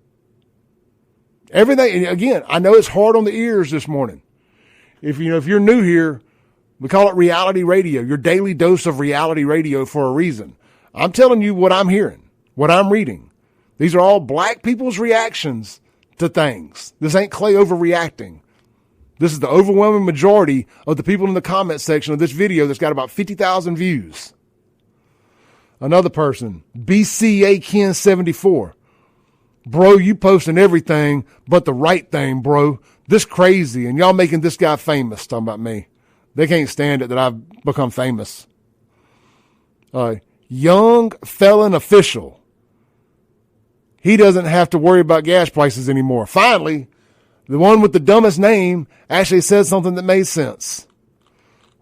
A: Everything, and again, I know it's hard on the ears this morning. If you're new here, we call it reality radio, your daily dose of reality radio for a reason. I'm telling you what I'm hearing, what I'm reading. These are all black people's reactions to things. This ain't Clay overreacting. This is the overwhelming majority of the people in the comment section of this video that's got about 50,000 views. Another person, BCA Ken 74. Bro, you posting everything but the right thing, bro. This crazy, and y'all making this guy famous, talking about me. They can't stand it that I've become famous. Young felon official. He doesn't have to worry about gas prices anymore. Finally, the one with the dumbest name actually said something that made sense.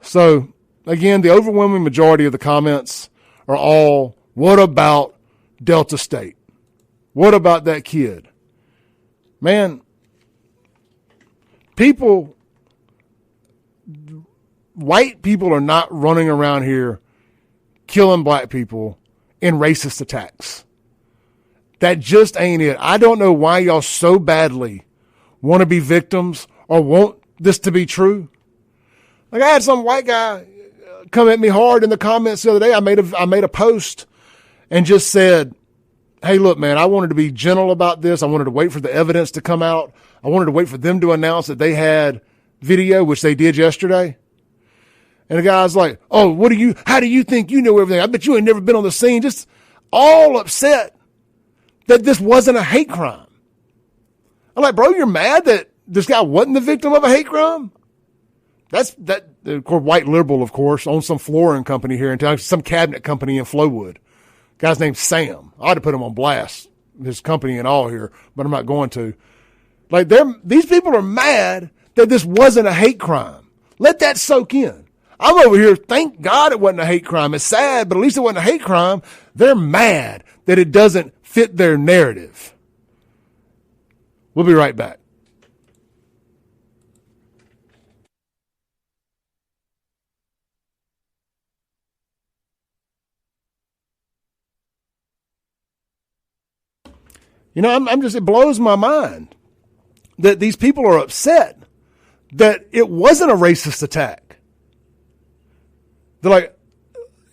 A: So, again, the overwhelming majority of the comments are all, what about Delta State? What about that kid? Man, white people are not running around here killing black people in racist attacks. That just ain't it. I don't know why y'all so badly want to be victims or want this to be true. Like, I had some white guy come at me hard in the comments the other day. I made a post and just said, hey, look, man, I wanted to be gentle about this. I wanted to wait for the evidence to come out. I wanted to wait for them to announce that they had video, which they did yesterday. And the guy's like, oh, how do you think you know everything? I bet you ain't never been on the scene. Just all upset that this wasn't a hate crime. I'm like, bro, you're mad that this guy wasn't the victim of a hate crime? That of course, white liberal, of course, owns some flooring company here in town, some cabinet company in Flowood. Guy's named Sam. I ought to put him on blast, his company and all here, but I'm not going to. Like, these people are mad that this wasn't a hate crime. Let that soak in. I'm over here, thank God it wasn't a hate crime. It's sad, but at least it wasn't a hate crime. They're mad that it doesn't fit their narrative. We'll be right back. It blows my mind that these people are upset that it wasn't a racist attack. They're like,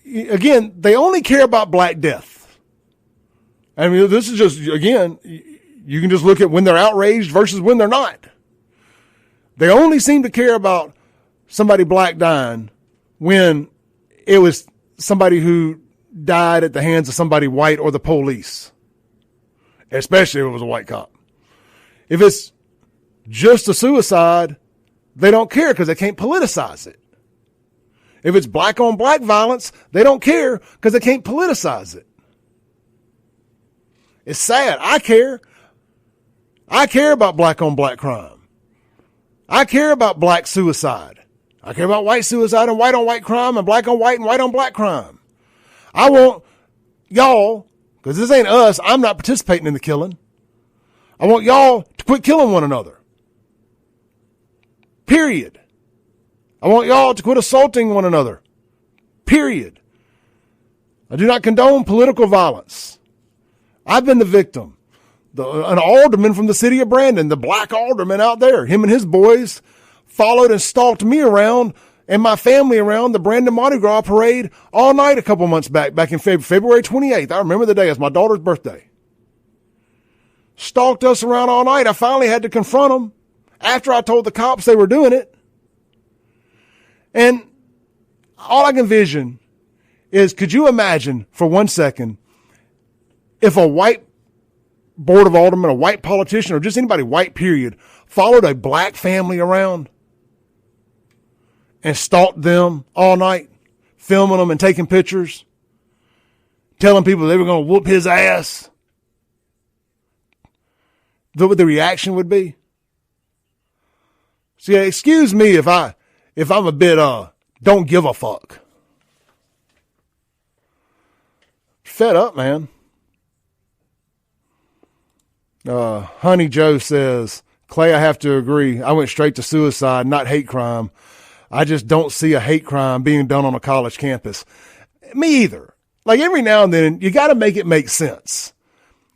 A: again, they only care about Black death. I mean, this is just, again, you can just look at when they're outraged versus when they're not. They only seem to care about somebody black dying when it was somebody who died at the hands of somebody white or the police, especially if it was a white cop. If it's just a suicide, they don't care because they can't politicize it. If it's black on black violence, they don't care because they can't politicize it. It's sad. I care. I care about black on black crime. I care about black suicide. I care about white suicide and white on white crime and black on white and white on black crime. I want y'all, because this ain't us, I'm not participating in the killing. I want y'all to quit killing one another. Period. I want y'all to quit assaulting one another. Period. I do not condone political violence. I've been the victim. An alderman from the city of Brandon, the black alderman out there, him and his boys followed and stalked me around and my family around the Brandon Mardi Gras parade all night a couple months back in February 28th. I remember the day. It was my daughter's birthday. Stalked us around all night. I finally had to confront them after I told the cops they were doing it. And all I can envision is, could you imagine for 1 second if a white board of aldermen, a white politician, or just anybody white, period, followed a black family around and stalked them all night, filming them and taking pictures, telling people they were going to whoop his ass? What the reaction would be? See, excuse me if I'm a bit don't give a fuck. Fed up, man. Honey Joe says, Clay, I have to agree. I went straight to suicide, not hate crime. I just don't see a hate crime being done on a college campus. Me either. Like, every now and then, you got to make it make sense.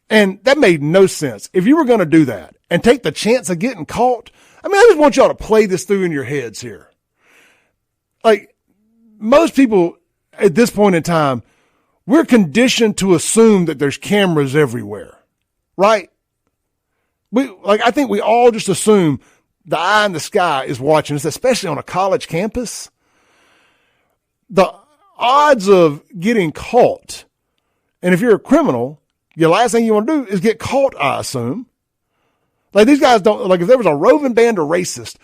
A: And that made no sense. If you were going to do that and take the chance of getting caught, I mean, I just want y'all to play this through in your heads here. Like, most people at this point in time, we're conditioned to assume that there's cameras everywhere, right? I think we all just assume the eye in the sky is watching us, especially on a college campus. The odds of getting caught, and if you're a criminal, your last thing you want to do is get caught, I assume. Like, these guys don't, like, if there was a roving band of racists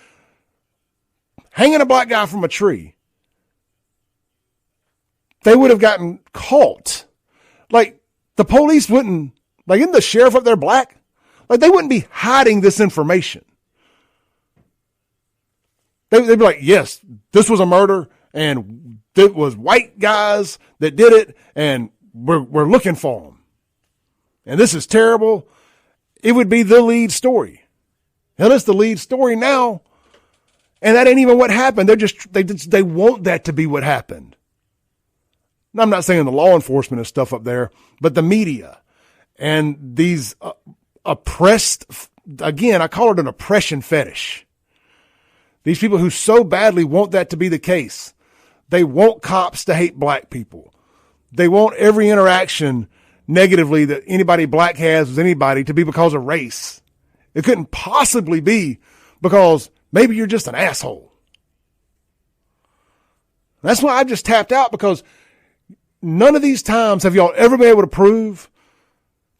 A: hanging a black guy from a tree, they would have gotten caught. Like, the police wouldn't, like, isn't the sheriff up there black? Like, they wouldn't be hiding this information. They'd be like, yes, this was a murder, and it was white guys that did it, and we're looking for them. And this is terrible. It would be the lead story. Hell, it's the lead story now. And that ain't even what happened. They want that to be what happened. Now, I'm not saying the law enforcement and stuff up there, but the media and these oppressed, again, I call it an oppression fetish. These people who so badly want that to be the case. They want cops to hate black people. They want every interaction negatively that anybody black has with anybody to be because of race. It couldn't possibly be because maybe you're just an asshole. That's why I just tapped out, because none of these times have y'all ever been able to prove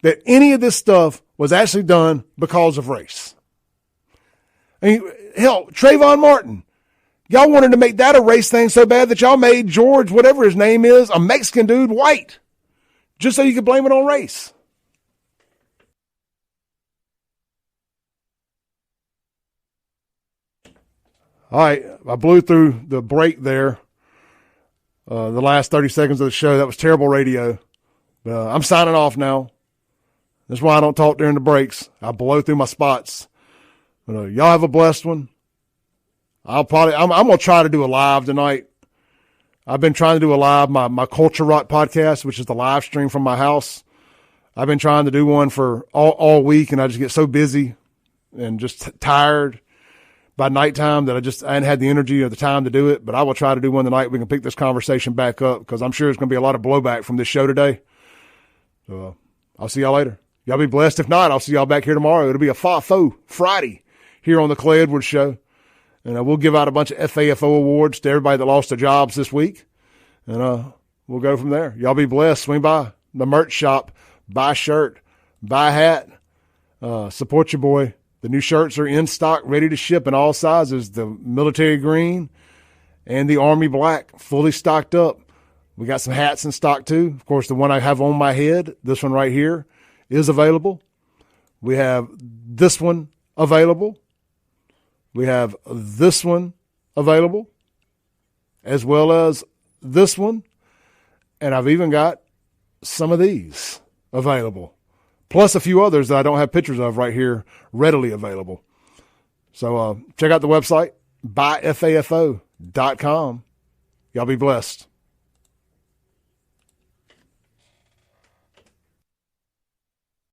A: that any of this stuff was actually done because of race. I mean, hell, Trayvon Martin, y'all wanted to make that a race thing so bad that y'all made George, whatever his name is, a Mexican dude, white, just so you could blame it on race. All right, I blew through the break there. The last 30 seconds of the show. That was terrible radio. I'm signing off now. That's why I don't talk during the breaks. I blow through my spots. Y'all have a blessed one. I'm going to try to do a live tonight. I've been trying to do a live, my Culture Rock podcast, which is the live stream from my house. I've been trying to do one for all week, and I just get so busy and just tired by nighttime that I hadn't had the energy or the time to do it. But I will try to do one tonight. We can pick this conversation back up, because I'm sure there's going to be a lot of blowback from this show today. So I'll see y'all later. Y'all be blessed. If not, I'll see y'all back here tomorrow. It'll be a FAFO Friday here on the Clay Edwards Show. And we'll give out a bunch of FAFO awards to everybody that lost their jobs this week. And we'll go from there. Y'all be blessed. Swing by the merch shop. Buy a shirt. Buy a hat. Support your boy. The new shirts are in stock, ready to ship in all sizes. The military green and the army black, fully stocked up. We got some hats in stock too. Of course, the one I have on my head, this one right here, is available. We have this one available. We have this one available, as well as this one. And I've even got some of these available, plus a few others that I don't have pictures of right here readily available. So check out the website, buyfafo.com. Y'all be blessed.